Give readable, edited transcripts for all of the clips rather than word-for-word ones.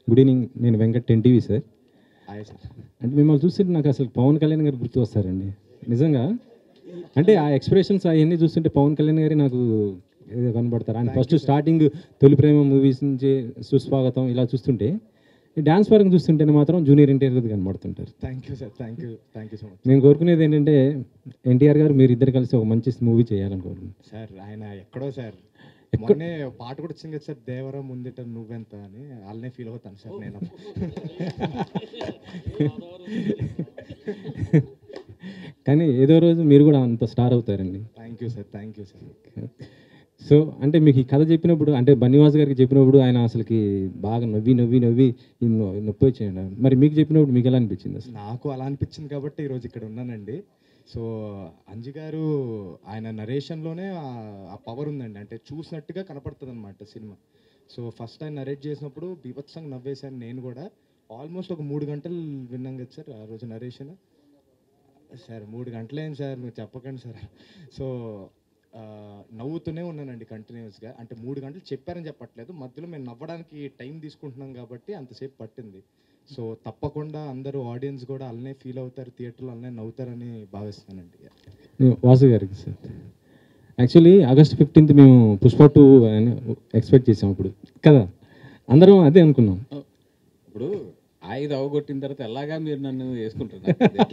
Good evening, నేను Venkat 10 TV sir. Hi sir. అంటే మిమ్మల్ని చూస్తుంటే నాకు అసలు పవన్ కళ్యాణ్ గారు గుర్తు వస్తారండి నిజంగా. అంటే ఆ ఎక్స్ప్రెషన్స్ అవన్నీ చూస్తుంటే పవన్ కళ్యాణ్ గారే నాకు కనబడతారు. ఆయన ఫస్ట్ స్టార్టింగ్ తొలి ప్రేమ మూవీస్ నుంచి సుస్వాగతం ఇలా చూస్తుంటే, డ్యాన్స్ పరంగా చూస్తుంటేనే మాత్రం జూనియర్ ఎన్టీఆర్ కనబడుతుంటారు. Thank you sir. Thank you so much. నేను కోరుకునేది ఏంటంటే ఎన్టీఆర్ గారు మీరు ఇద్దరు కలిసి ఒక మంచి మూవీ చేయాలని కోరుకుంటున్నాను సార్. ఆయన ఎక్కడో సార్, మొన్నే పాట కూడా వచ్చింది కదా సార్, దేవరా ముందిట నువ్వెంత అని. వాళ్ళనే ఫీల్ అవుతాను సార్ నేను. కానీ ఏదో రోజు మీరు కూడా అంత స్టార్ అవుతారండి. Thank you sir. Thank you sir. So అంటే మీకు ఈ కథ చెప్పినప్పుడు, అంటే బన్నీవాస్ గారికి చెప్పినప్పుడు ఆయన అసలుకి బాగా నవ్వి నవ్వి నవ్వి నొప్పి వచ్చేయండి. మరి మీకు చెప్పినప్పుడు మీకు ఎలా అనిపించింది అసలు? నాకు అలా అనిపించింది కాబట్టి ఈరోజు ఇక్కడ ఉన్నానండి. సో అంజి గారు ఆయన నరేషన్లోనే ఆ పవర్ ఉందండి. అంటే చూసినట్టుగా కనపడుతుంది అనమాట సినిమా. సో ఫస్ట్ ఆయన నరేట్ చేసినప్పుడు బీభత్సంగా నవ్వేశాను నేను కూడా. ఆల్మోస్ట్ ఒక 3 గంటలు విన్నాం కదా సార్ ఆ రోజు నరేషన్. సార్ 3 గంటలేం సార్, మీరు చెప్పకండి సార్. సో నవ్వుతూనే ఉన్నానండి కంటిన్యూస్గా. అంటే 3 గంటలు చెప్పారని చెప్పట్లేదు, మధ్యలో మేము నవ్వడానికి టైం తీసుకుంటున్నాం కాబట్టి అంతసేపు పట్టింది. సో తప్పకుండా అందరూ ఆడియన్స్ కూడా అలానే ఫీల్ అవుతారు, థియేటర్లో అలానే నవ్వుతారని భావిస్తానండి. వాసు గారికి సార్, యాక్చువల్లీ ఆగస్ట్ 15th మేము పుష్ప 2 ఎక్స్పెక్ట్ చేసాం అప్పుడు కదా, అందరం అదే అనుకున్నాం. ఇప్పుడు ఆయుధ అవగొట్టిన తర్వాత ఎలాగా మీరు నన్ను వేసుకుంటారు,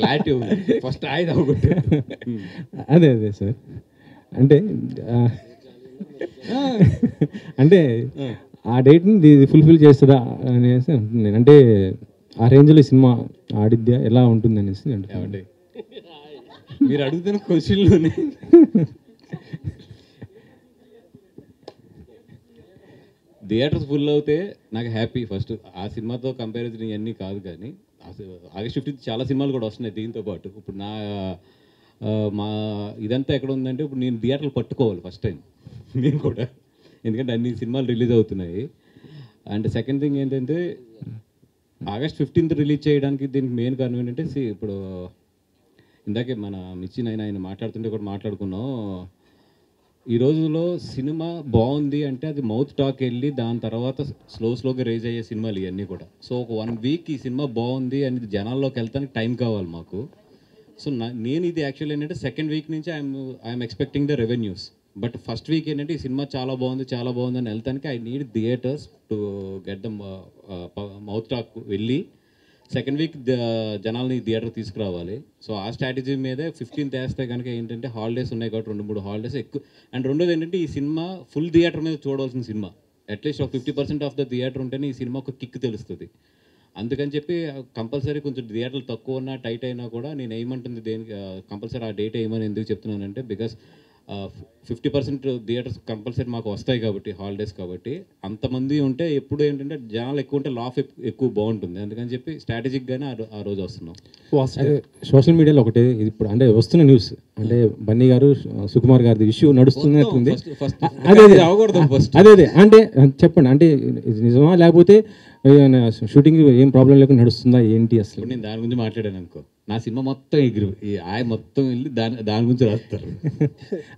క్లారిటీ ఉంది. ఫస్ట్ ఆయుధ అవగొట్టారు. అదే అదే సార్. అంటే అంటే ఆ డేట్ని ఫుల్ఫిల్ చేస్తుందా అనేసి నేను, అంటే ఆ రేంజ్లో సినిమా ఆడిద్యా ఎలా ఉంటుంది అనేసి అంటే మీరు అడుగుతున్న క్వశ్చన్లోనే థియేటర్స్ ఫుల్ అవుతే నాకు హ్యాపీ. ఫస్ట్ ఆ సినిమాతో కంపారిజన్ ఇవన్నీ కాదు, కానీ ఆగస్ట్ 15 చాలా సినిమాలు కూడా వస్తున్నాయి దీంతో పాటు. ఇప్పుడు మా ఇదంతా ఎక్కడ ఉందంటే, ఇప్పుడు నేను థియేటర్లు పట్టుకోవాలి ఫస్ట్ టైం నేను కూడా, ఎందుకంటే అన్ని సినిమాలు రిలీజ్ అవుతున్నాయి. అండ్ సెకండ్ థింగ్ ఏంటంటే, ఆగస్ట్ 15 రిలీజ్ చేయడానికి దీనికి మెయిన్ కారణం ఏంటంటే, ఇప్పుడు ఇందాకే మన మిచ్చిన ఆయన మాట్లాడుతుంటే కూడా మాట్లాడుకున్నాం. ఈ రోజులో సినిమా బాగుంది అంటే అది మౌత్ టాక్ వెళ్ళి దాని తర్వాత స్లోగా రేజ్ అయ్యే సినిమాలు ఇవన్నీ కూడా. సో ఒక 1 వీక్ ఈ సినిమా బాగుంది అనేది జనాల్లోకి వెళ్తానికి టైం కావాలి మాకు. సో నేను ఇది యాక్చువల్ ఏంటంటే సెకండ్ వీక్ నుంచి I'm expecting the revenues. But first week ఏంటంటే ఈ సినిమా చాలా బాగుంది అని వెళ్తానికి I need theatres to get the mouth talk వెళ్ళి సెకండ్ వీక్ జనాల్ని థియేటర్ తీసుకురావాలి. సో ఆ స్ట్రాటజీ మీదే 15th వేస్తే కనుక ఏంటంటే హాలిడేస్ ఉన్నాయి కాబట్టి 2-3 హాలిడేస్ ఎక్కువ. అండ్ రెండోది ఏంటంటే, ఈ సినిమా ఫుల్ థియేటర్ మీద చూడవలసిన సినిమా. అట్లీస్ట్ ఒక 50% ఆఫ్ ద థియేటర్ ఉంటేనే ఈ సినిమా ఒక కిక్ తెలుస్తుంది. అందుకని చెప్పి కంపల్సరీ కొంచెం థియేటర్లు తక్కువ ఉన్నా టైట్ అయినా కూడా నేను ఏమంటుంది దేనికి కంపల్సరీ ఆ డేట్ వేయమని ఎందుకు చెప్తున్నానంటే, బికాస్ 50% థియేటర్స్ కంపల్సరీ మాకు వస్తాయి కాబట్టి, హాలిడేస్ కాబట్టి. అంతమంది ఉంటే ఎప్పుడు ఏంటంటే జనాలు ఎక్కువ ఉంటే లాఫ్ ఎక్కువ బాగుంటుంది. అందుకని చెప్పి స్ట్రాటజిక్గానే ఆ రోజు వస్తున్నాం. సోషల్ మీడియాలో ఒకటే ఇప్పుడు అంటే వస్తున్న న్యూస్ అంటే బన్నీ గారు సుకుమార్ గారి ఇష్యూ నడుస్తున్నట్టుంది. అదే అంటే చెప్పండి, అంటే నిజమా లేకపోతే షూటింగ్ ఏం ప్రాబ్లం లేకుండా నడుస్తుందా ఏంటి అసలు? నేను దాని గురించి మాట్లాడాను అనుకో, నా సినిమా మొత్తం ఆయన మొత్తం వెళ్ళి దాని గురించి రాస్తారు.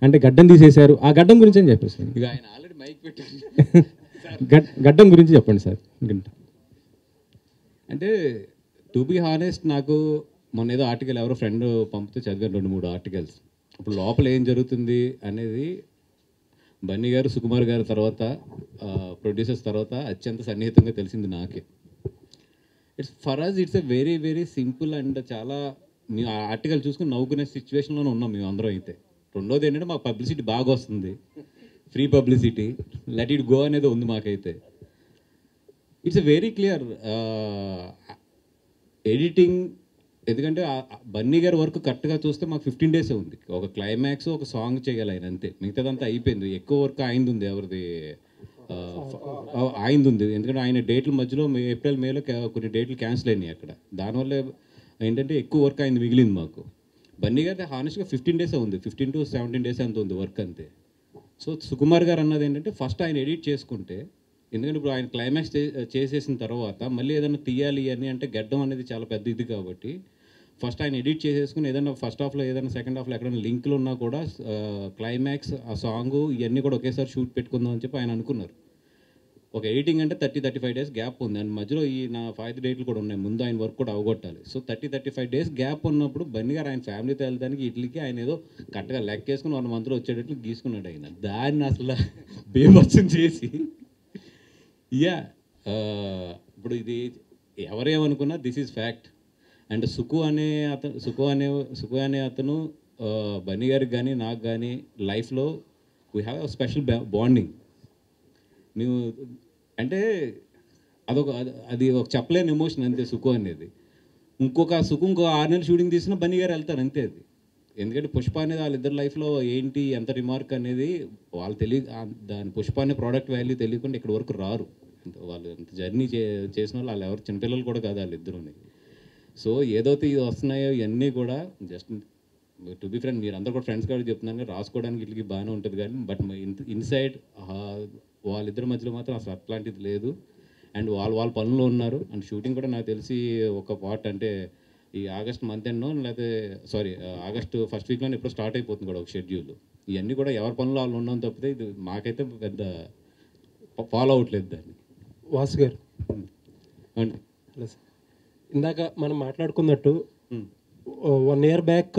అంటే గడ్డం తీసేశారు, ఆ గడ్డం గురించి అని చెప్పేసి ఇక ఆయన ఆల్రెడీ మైక్ పెట్టి గడ్డం గురించి చెప్పండి సార్. అంటే టు బీ హానెస్ట్, నాకు మొన్న ఏదో ఆర్టికల్ ఎవరో ఫ్రెండ్ పంపితే చదివాను 2-3 ఆర్టికల్స్. ఇప్పుడు లోపల ఏం జరుగుతుంది అనేది బన్నీ గారు సుకుమార్ గారి తర్వాత ప్రొడ్యూసర్స్ తర్వాత అత్యంత సన్నిహితంగా తెలిసింది నాకే. It's a very very simple and చాలా మేము ఆ ఆర్టికల్ చూసుకుని నవ్వుకునే సిచ్యువేషన్లోనే ఉన్నాం మేము అందరం అయితే. రెండోది ఏంటంటే, మాకు పబ్లిసిటీ బాగా వస్తుంది, free publicity, let it go అనేది ఉంది మాకైతే. It's a very clear editing. ఎందుకంటే బన్నీ గారి వర్క్ కరెక్ట్గా చూస్తే మాకు 15 డేసే ఉంది. ఒక క్లైమాక్స్, ఒక సాంగ్ చేయాలి ఆయన, అంతే. మిగతాదంతా అయిపోయింది. ఎక్కువ వర్క్ ఆయనది ఉంది, ఎవరిది ఆయనది ఉంది. ఎందుకంటే ఆయన డేట్ల మధ్యలో ఏప్రిల్ మేలో కొన్ని డేట్లు క్యాన్సిల్ అయినాయి అక్కడ. దానివల్ల ఏంటంటే ఎక్కువ వర్క్ ఆయన మిగిలింది మాకు. బన్నీ గారి హానెస్ట్గా 15 డేసే ఉంది, 15 to 17 డేస్ అంత ఉంది వర్క్, అంతే. సో సుకుమార్ గారు అన్నది ఏంటంటే, ఫస్ట్ ఆయన ఎడిట్ చేసుకుంటే, ఎందుకంటే ఇప్పుడు ఆయన క్లైమాక్స్ చేసేసిన తర్వాత మళ్ళీ ఏదైనా తీయాలి అని అంటే గడ్డం అనేది చాలా పెద్ద ఇది కాబట్టి, ఫస్ట్ ఆయన ఎడిట్ చేసేసుకుని ఏదైనా ఫస్ట్ హాఫ్లో ఏదైనా సెకండ్ హాఫ్లో ఎక్కడైనా లింక్లు ఉన్నా కూడా క్లైమాక్స్, ఆ సాంగ్ ఇవన్నీ కూడా ఒకేసారి షూట్ పెట్టుకుందాం అని చెప్పి ఆయన అనుకున్నారు. ఒక ఎడిటింగ్ అంటే 30-35 డేస్ గ్యాప్ ఉంది, అండ్ మధ్యలో ఈ నా 5 డేట్లు కూడా ఉన్నాయి, ముందు ఆయన వర్క్ కూడా అవగొట్టాలి. సో 30-35 డేస్ గ్యాప్ ఉన్నప్పుడు బన్నీ గారు ఆయన ఫ్యామిలీతో వెళ్ళడానికి ఇట్లీకి ఆయన ఏదో కరెక్ట్గా లెక్కేసుకుని 1 మంత్లో వచ్చేటట్లు గీసుకున్నాడు ఆయన. దాన్ని అసలు బేభత్సం చేసి యా ఇప్పుడు ఇది ఎవరేమనుకున్నా దిస్ ఈజ్ ఫ్యాక్ట్. అండ్ సుకు అనే అతను బన్నీ గారికి కానీ నాకు కానీ లైఫ్లో we have a special bonding. మేము అంటే అది ఒక చెప్పలేని ఎమోషన్ అంతే సుకు అనేది. ఇంకో 6 నెలలు షూటింగ్ తీసినా బన్నీ గారు వెళ్తారు అంతే. అది ఎందుకంటే పుష్ప అనేది వాళ్ళిద్దరు లైఫ్లో ఏంటి ఎంత రిమార్క్ అనేది వాళ్ళు దాని పుష్ప అనే ప్రోడక్ట్ వాల్యూ తెలియకుండా ఇక్కడ వరకు రారు. వాళ్ళు ఎంత జర్నీ చేసిన వాళ్ళు ఎవరు చిన్నపిల్లలు కూడా కాదు వాళ్ళిద్దరుని. సో ఏదైతే ఇది వస్తున్నాయో ఇవన్నీ కూడా జస్ట్ టు బి ఫ్రెండ్, మీరు అందరూ కూడా ఫ్రెండ్స్ కాబట్టి చెప్తున్నాను కానీ రాసుకోవడానికి ఇట్లకి బాగానే ఉంటుంది కానీ బట్ ఇన్సైడ్ వాళ్ళిద్దరి మధ్యలో మాత్రం అసలు అట్లాంటిది లేదు. అండ్ వాళ్ళ పనులు ఉన్నారు. అండ్ షూటింగ్ కూడా నాకు తెలిసి ఒక పార్ట్ అంటే ఈ ఆగస్ట్ మంత్ ఎండ్నో లేకపోతే ఆగస్ట్ ఫస్ట్ వీక్లోనే ఎప్పుడో స్టార్ట్ అయిపోతుంది కూడా ఒక షెడ్యూల్. ఇవన్నీ కూడా ఎవరి పనులు వాళ్ళు ఉన్నాం తప్పితే ఇది మాకైతే పెద్ద ఫాలో అవ్వట్లేదు దాన్ని. వాసు గారు అండి హలో సార్, ఇందాక మనం మాట్లాడుకున్నట్టు 1 year బ్యాక్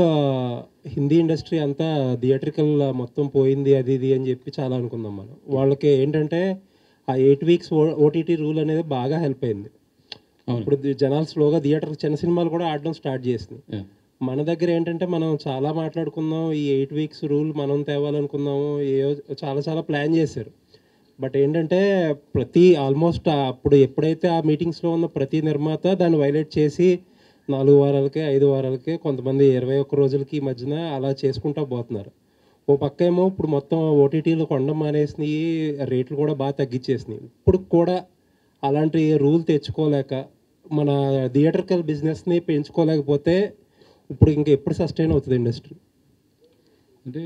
హిందీ ఇండస్ట్రీ అంతా థియేట్రికల్ మొత్తం పోయింది అది ఇది అని చెప్పి చాలా అనుకుందాం మనం. వాళ్ళకి ఏంటంటే ఆ 8 weeks ఓటీటీ రూల్ అనేది బాగా హెల్ప్ అయింది. ఇప్పుడు జనాలు స్లోగా థియేటర్ చిన్న సినిమాలు కూడా ఆడడం స్టార్ట్ చేసింది. మన దగ్గర ఏంటంటే మనం చాలా మాట్లాడుకుందాం, ఈ 8 weeks రూల్ మనం తేవాలనుకుందాము, చాలా ప్లాన్ చేశారు. బట్ ఏంటంటే ఆల్మోస్ట్ అప్పుడు ఎప్పుడైతే ఆ మీటింగ్స్లో ఉన్న ప్రతి నిర్మాత దాన్ని వైలేట్ చేసి 4 వారాలకే 5 వారాలకే కొంతమంది 21 రోజులకి ఈ మధ్యన అలా చేసుకుంటూ పోతున్నారు. ఓ పక్క ఏమో ఇప్పుడు మొత్తం ఓటీటీలు కొనడం మానేసినాయి, రేట్లు కూడా బాగా తగ్గించేసినాయి. ఇప్పుడు కూడా అలాంటి రూల్ తెచ్చుకోలేక మన థియేటర్కల్ బిజినెస్ని పెంచుకోలేకపోతే ఇప్పుడు ఇంకా ఎప్పుడు సస్టైన్ అవుతుంది ఇండస్ట్రీ? అంటే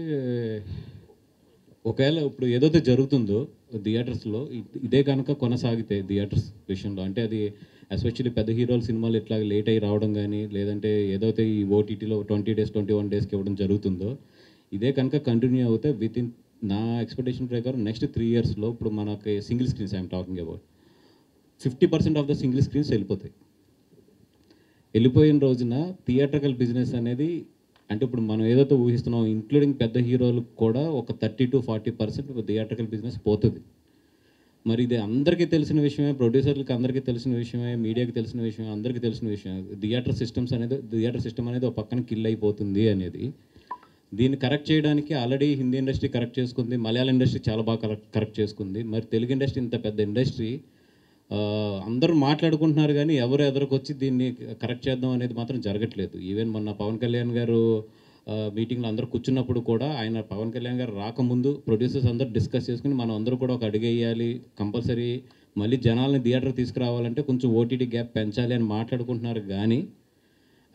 ఒకవేళ ఇప్పుడు ఏదైతే జరుగుతుందో థియేటర్స్లో ఇదే కనుక కొనసాగితే థియేటర్స్ విషయంలో, అంటే అది ఎస్పెషల్లీ పెద్ద హీరోల సినిమాలు ఇట్లా లేట్ అయ్యి రావడం కానీ లేదంటే ఏదైతే ఈ ఓటీటీలో 20 days 21 daysకి ఇవ్వడం జరుగుతుందో ఇదే కనుక కంటిన్యూ అవుతే వితిన్ నా ఎక్స్పెక్టేషన్ ప్రకారం నెక్స్ట్ 3 yearsలో ఇప్పుడు మనకి single screens I'm talking about 50% of the single screens వెళ్ళిపోతాయి. వెళ్ళిపోయిన రోజున థియేటర్కల్ బిజినెస్ అనేది అంటే ఇప్పుడు మనం ఏదైతే ఊహిస్తున్నాం ఇంక్లూడింగ్ పెద్ద హీరోలకు కూడా ఒక 30-40% థియేటర్కల్ బిజినెస్ పోతుంది. మరి ఇది అందరికీ తెలిసిన విషయమే, ప్రొడ్యూసర్లకు అందరికీ తెలిసిన విషయమే, మీడియాకి తెలిసిన విషయమే, అందరికీ తెలిసిన విషయమే. థియేటర్ సిస్టమ్ అనేది ఒక పక్కన కిల్ అయిపోతుంది అనేది. దీన్ని కరెక్ట్ చేయడానికి ఆల్రెడీ హిందీ ఇండస్ట్రీ కరెక్ట్ చేసుకుంది, మలయాళం ఇండస్ట్రీ చాలా బాగా కరెక్ట్ చేసుకుంది. మరి తెలుగు ఇండస్ట్రీ ఇంత పెద్ద ఇండస్ట్రీ అందరూ మాట్లాడుకుంటున్నారు కానీ ఎవరు ఎదురుకొచ్చి దీన్ని కరెక్ట్ చేద్దాం అనేది మాత్రం జరగట్లేదు. ఈవెన్ మొన్న పవన్ కళ్యాణ్ గారు మీటింగ్లో అందరూ కూర్చున్నప్పుడు కూడా ఆయన పవన్ కళ్యాణ్ గారు రాకముందు ప్రొడ్యూసర్స్ అందరూ డిస్కస్ చేసుకుని మనం అందరూ కూడా ఒక అడుగు వేయాలి, కంపల్సరీ మళ్ళీ జనాలని థియేటర్ తీసుకురావాలంటే కొంచెం ఓటీటీ గ్యాప్ పెంచాలి అని మాట్లాడుకుంటున్నారు. కానీ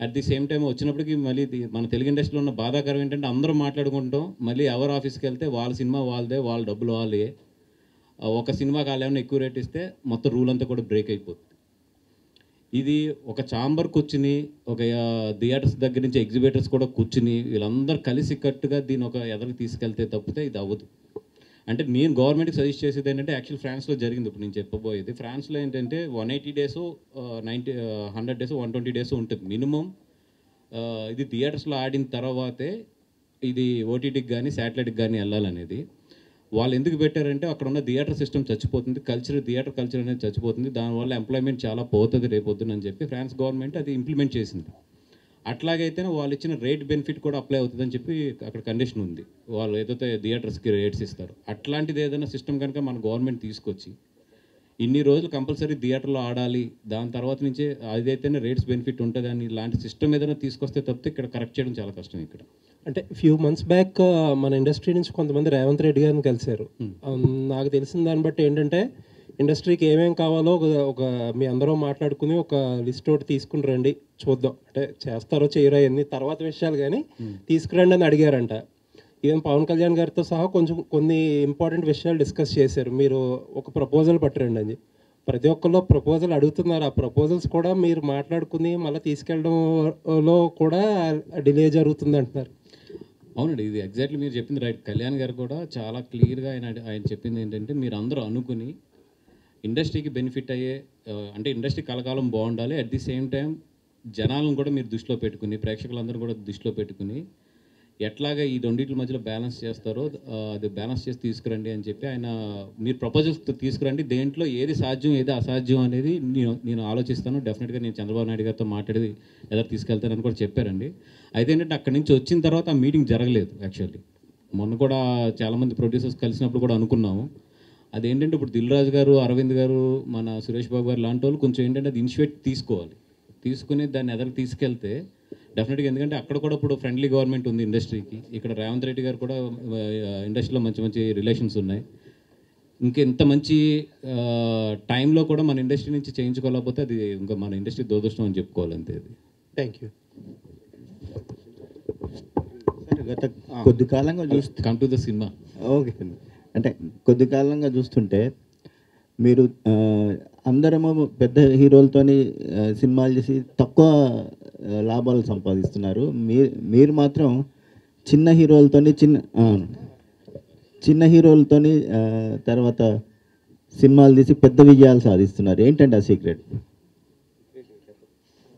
అట్ ది సేమ్ టైం వచ్చినప్పటికీ మళ్ళీ మన తెలుగు ఇండస్ట్రీలో ఉన్న బాధాకరం ఏంటంటే అందరూ మాట్లాడుకుంటాం, మళ్ళీ ఎవరు ఆఫీస్కి వెళ్తే వాళ్ళ సినిమా వాళ్ళదే, వాళ్ళ డబ్బులు వాళ్ళే. ఒక సినిమాకి వాళ్ళు ఏమైనా ఎక్కువ రేట్ ఇస్తే మొత్తం రూల్ అంతా కూడా బ్రేక్ అయిపోతుంది. ఇది ఒక ఛాంబర్ కూర్చుని ఒక థియేటర్స్ దగ్గర నుంచి ఎగ్జిబిటర్స్ కూడా కూర్చుని వీళ్ళందరూ కలిసి కట్టుగా దీన్ని ఒక ఎదరికి తీసుకెళ్తే తప్పితే ఇది అవ్వదు. అంటే నేను గవర్నమెంట్కి సజెస్ట్ చేసేది ఏంటంటే యాక్చువల్ ఫ్రాన్స్లో జరిగింది ఇప్పుడు నేను చెప్పబోయేది. ఫ్రాన్స్లో ఏంటంటే 180 days 100 days 120 days ఉంటుంది మినిమం. ఇది థియేటర్స్లో ఆడిన తర్వాతే ఇది ఓటీటీకి కానీ శాటిలైట్కి కానీ వెళ్ళాలనేది. వాళ్ళు ఎందుకు పెట్టారంటే అక్కడ ఉన్న థియేటర్ సిస్టమ్ చచ్చిపోతుంది, థియేటర్ కల్చర్ అనేది చచ్చిపోతుంది, దానివల్ల ఎంప్లాయ్మెంట్ చాలా పోతుంది రేపొద్దున అని చెప్పి ఫ్రాన్స్ గవర్నమెంట్ అది ఇంప్లిమెంట్ చేసింది. అట్లాగైతేనే వాళ్ళు ఇచ్చిన రేట్ బెనిఫిట్ కూడా అప్లై అవుతుందని చెప్పి అక్కడ కండిషన్ ఉంది. వాళ్ళు ఏదైతే థియేటర్స్కి రేట్స్ ఇస్తారు అట్లాంటిది ఏదైనా సిస్టమ్ కనుక మన గవర్నమెంట్ తీసుకొచ్చి ఇన్ని రోజులు కంపల్సరీ థియేటర్లో ఆడాలి, దాని తర్వాత నుంచే అదైతేనే రేట్స్ బెనిఫిట్ ఉంటుంది అని ఇలాంటి సిస్టమ్ ఏదైనా తీసుకొస్తే తప్పితే ఇక్కడ కరెక్ట్ చేయడం చాలా కష్టం. ఇక్కడ అంటే ఫ్యూ మంత్స్ బ్యాక్ మన ఇండస్ట్రీ నుంచి కొంతమంది రేవంత్ రెడ్డి గారిని కలిశారు. నాకు తెలిసిన దాన్ని బట్టి ఏంటంటే ఇండస్ట్రీకి ఏమేమి కావాలో ఒక మీ అందరూ మాట్లాడుకుని ఒక లిస్ట్ ఒకటి తీసుకుని రండి చూద్దాం, అంటే చేస్తారో చేయరో అన్ని తర్వాత విషయాలు కానీ తీసుకురండి అని అడిగారంట. ఈవెన్ పవన్ కళ్యాణ్ గారితో సహా కొన్ని ఇంపార్టెంట్ విషయాలు డిస్కస్ చేశారు. మీరు ఒక ప్రపోజల్ పట్టరండి అని. ప్రతి ఒక్కళ్ళు ప్రపోజల్ అడుగుతున్నారు. ఆ ప్రపోజల్స్ కూడా మీరు మాట్లాడుకుని మళ్ళీ తీసుకెళ్ళడంలో కూడా డిలే జరుగుతుంది అంటున్నారు. అవునండి, ఇది ఎగ్జాక్ట్లీ మీరు చెప్పింది రైట్. కళ్యాణ్ గారు కూడా చాలా క్లియర్గా ఆయన చెప్పింది ఏంటంటే మీరు అందరూ అనుకుని ఇండస్ట్రీకి బెనిఫిట్ అయ్యే అంటే ఇండస్ట్రీ కలకాలం బాగుండాలి. అట్ ది సేమ్ టైం జనాలను కూడా మీరు దృష్టిలో పెట్టుకుని, ప్రేక్షకులందరూ కూడా దృష్టిలో పెట్టుకుని ఎట్లాగా ఈ రెండింటి మధ్యలో బ్యాలెన్స్ చేస్తారో అది బ్యాలెన్స్ చేసి తీసుకురండి అని చెప్పి ఆయన మీరు ప్రపోజల్స్ తీసుకురండి. దేంట్లో ఏది సాధ్యం ఏది అసాధ్యం అనేది నేను ఆలోచిస్తాను. డెఫినెట్గా నేను చంద్రబాబు నాయుడు గారితో మాట్లాడి ఎదురు తీసుకెళ్తానని కూడా చెప్పారండి. అయితే ఏంటంటే అక్కడి నుంచి వచ్చిన తర్వాత ఆ మీటింగ్ జరగలేదు. యాక్చువల్లీ మొన్న కూడా చాలామంది ప్రొడ్యూసర్స్ కలిసినప్పుడు కూడా అనుకున్నాము. అదేంటంటే ఇప్పుడు దిల్ రాజు గారు, అరవింద్ గారు, మన సురేష్ బాబు గారు లాంటి వాళ్ళు కొంచెం ఏంటంటే అది ఇనిషియేట్ తీసుకోవాలి. తీసుకుని దాన్ని ఎదురు తీసుకెళ్తే డెఫినెట్గా, ఎందుకంటే అక్కడ కూడా ఇప్పుడు ఫ్రెండ్లీ గవర్నమెంట్ ఉంది ఇండస్ట్రీకి. ఇక్కడ రేవంత్ రెడ్డి గారు కూడా ఇండస్ట్రీలో మంచి మంచి రిలేషన్స్ ఉన్నాయి. ఇంత మంచి టైంలో కూడా మన ఇండస్ట్రీ నుంచి చేయించుకోలేకపోతే అది ఇంకా మన ఇండస్ట్రీ దురదృష్టం అని చెప్పుకోవాలి అంతే. అది థ్యాంక్ యూ. గత కొద్ది కాలంగా come to the cinema. Okay, అంటే కొద్ది కాలంగా చూస్తుంటే మీరు అందరేమో పెద్ద హీరోలతోని సినిమాలు చేసి తక్కువ లాభాలు సంపాదిస్తున్నారు. మీరు మాత్రం చిన్న హీరోలతోని తర్వాత సినిమాలు తీసి పెద్ద విజయాలు సాధిస్తున్నారు. ఏంటంటే ఆ సీక్రెట్?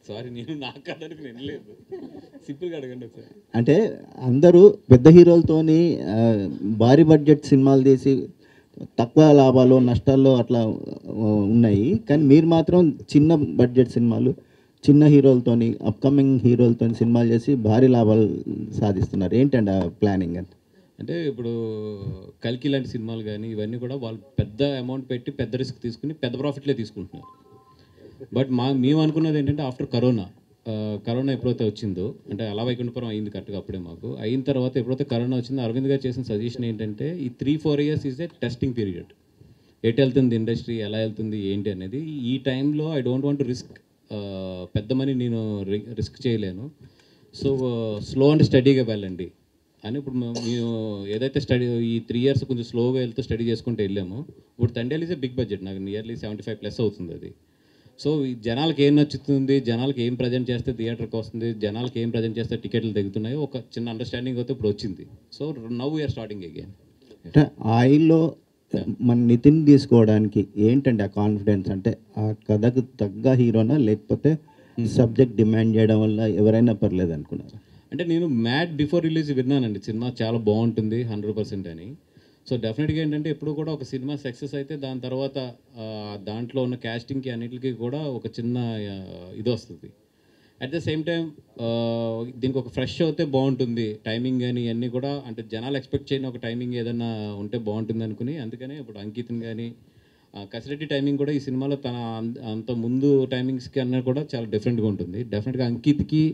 సారీ, నేను నాకు అదనకు వినలేదు. సింపుల్గా అడగండి ఒకసారి. అంటే అందరూ పెద్ద హీరోలతోని భారీ బడ్జెట్ సినిమాలు తీసి తక్కువ లాభాలు నష్టాల్లో అట్లా ఉన్నాయి, కానీ మీరు మాత్రం చిన్న బడ్జెట్ సినిమాలు చిన్న హీరోలతోని అప్కమింగ్ హీరోలతో సినిమాలు చేసి భారీ లాభాలు సాధిస్తున్నారు. ఏంటండి ఆ ప్లానింగ్? అంటే ఇప్పుడు కల్కి లాంటి సినిమాలు కానీ ఇవన్నీ కూడా వాళ్ళు పెద్ద అమౌంట్ పెట్టి పెద్ద రిస్క్ తీసుకుని పెద్ద ప్రాఫిట్లే తీసుకుంటున్నారు. బట్ మేము అనుకున్నది ఏంటంటే ఆఫ్టర్ కరోనా ఎప్పుడైతే వచ్చిందో, అంటే అలా వైకుంఠపురం అయింది కరెక్ట్గా అప్పుడే మాకు అయిన తర్వాత ఎప్పుడైతే కరోనా వచ్చిందో అరవింద్ గారు చేసిన సజెషన్ ఏంటంటే ఈ 3-4 years is a testing period. ఎటు వెళ్తుంది ఇండస్ట్రీ, ఎలా వెళ్తుంది ఏంటి అనేది. ఈ టైంలో I don't want to risk, పెద్ద మనీ నేను రిస్క్ చేయలేను. సో స్లో అండ్ స్టడీగా వెళ్ళండి అని ఇప్పుడు మేము ఏదైతే స్టడీ ఈ 3 ఇయర్స్ కొంచెం స్లోగా వెళ్తూ స్టడీ చేసుకుంటూ వెళ్ళాము. ఇప్పుడు Thandel is a big budget, నాకు నియర్లీ 75+ అవుతుంది అది. సో జనాలకి ఏం నచ్చుతుంది, జనాలకి ఏం ప్రజెంట్ చేస్తే థియేటర్కి వస్తుంది, జనాలకి ఏం ప్రజెంట్ చేస్తే టికెట్లు తగ్గుతున్నాయో ఒక చిన్న అండర్స్టాండింగ్ అయితే ఇప్పుడు వచ్చింది. So now we are starting again. అంటే ఆయిల్లో మన నితిన్ తీసుకోవడానికి ఏంటంటే ఆ కాన్ఫిడెన్స్? అంటే ఆ కథకు తగ్గ హీరోనా, లేకపోతే సబ్జెక్ట్ డిమాండ్ చేయడం వల్ల ఎవరైనా పర్లేదు అనుకున్నారు? అంటే నేను మ్యాడ్ బిఫోర్ రిలీజ్ విన్నానండి, సినిమా చాలా బాగుంటుంది 100% అని. సో డెఫినెట్గా ఏంటంటే ఎప్పుడు కూడా ఒక సినిమా సక్సెస్ అయితే దాని తర్వాత దాంట్లో ఉన్న క్యాస్టింగ్కి అన్నిటికీ కూడా ఒక చిన్న ఇది వస్తుంది. అట్ ద సేమ్ టైం దీనికి ఒక ఫ్రెష్ అయితే బాగుంటుంది, టైమింగ్ కానీ ఇవన్నీ కూడా అంటే జనాలు ఎక్స్పెక్ట్ చేయని ఒక టైమింగ్ ఏదన్నా ఉంటే బాగుంటుంది అనుకుని, అందుకనే ఇప్పుడు అంకిత్ని కానీ కసిరెడ్డి టైమింగ్ కూడా ఈ సినిమాలో తన అంత ముందు టైమింగ్స్కి అన్న కూడా చాలా డిఫరెంట్గా ఉంటుంది. డెఫినెట్గా అంకిత్కి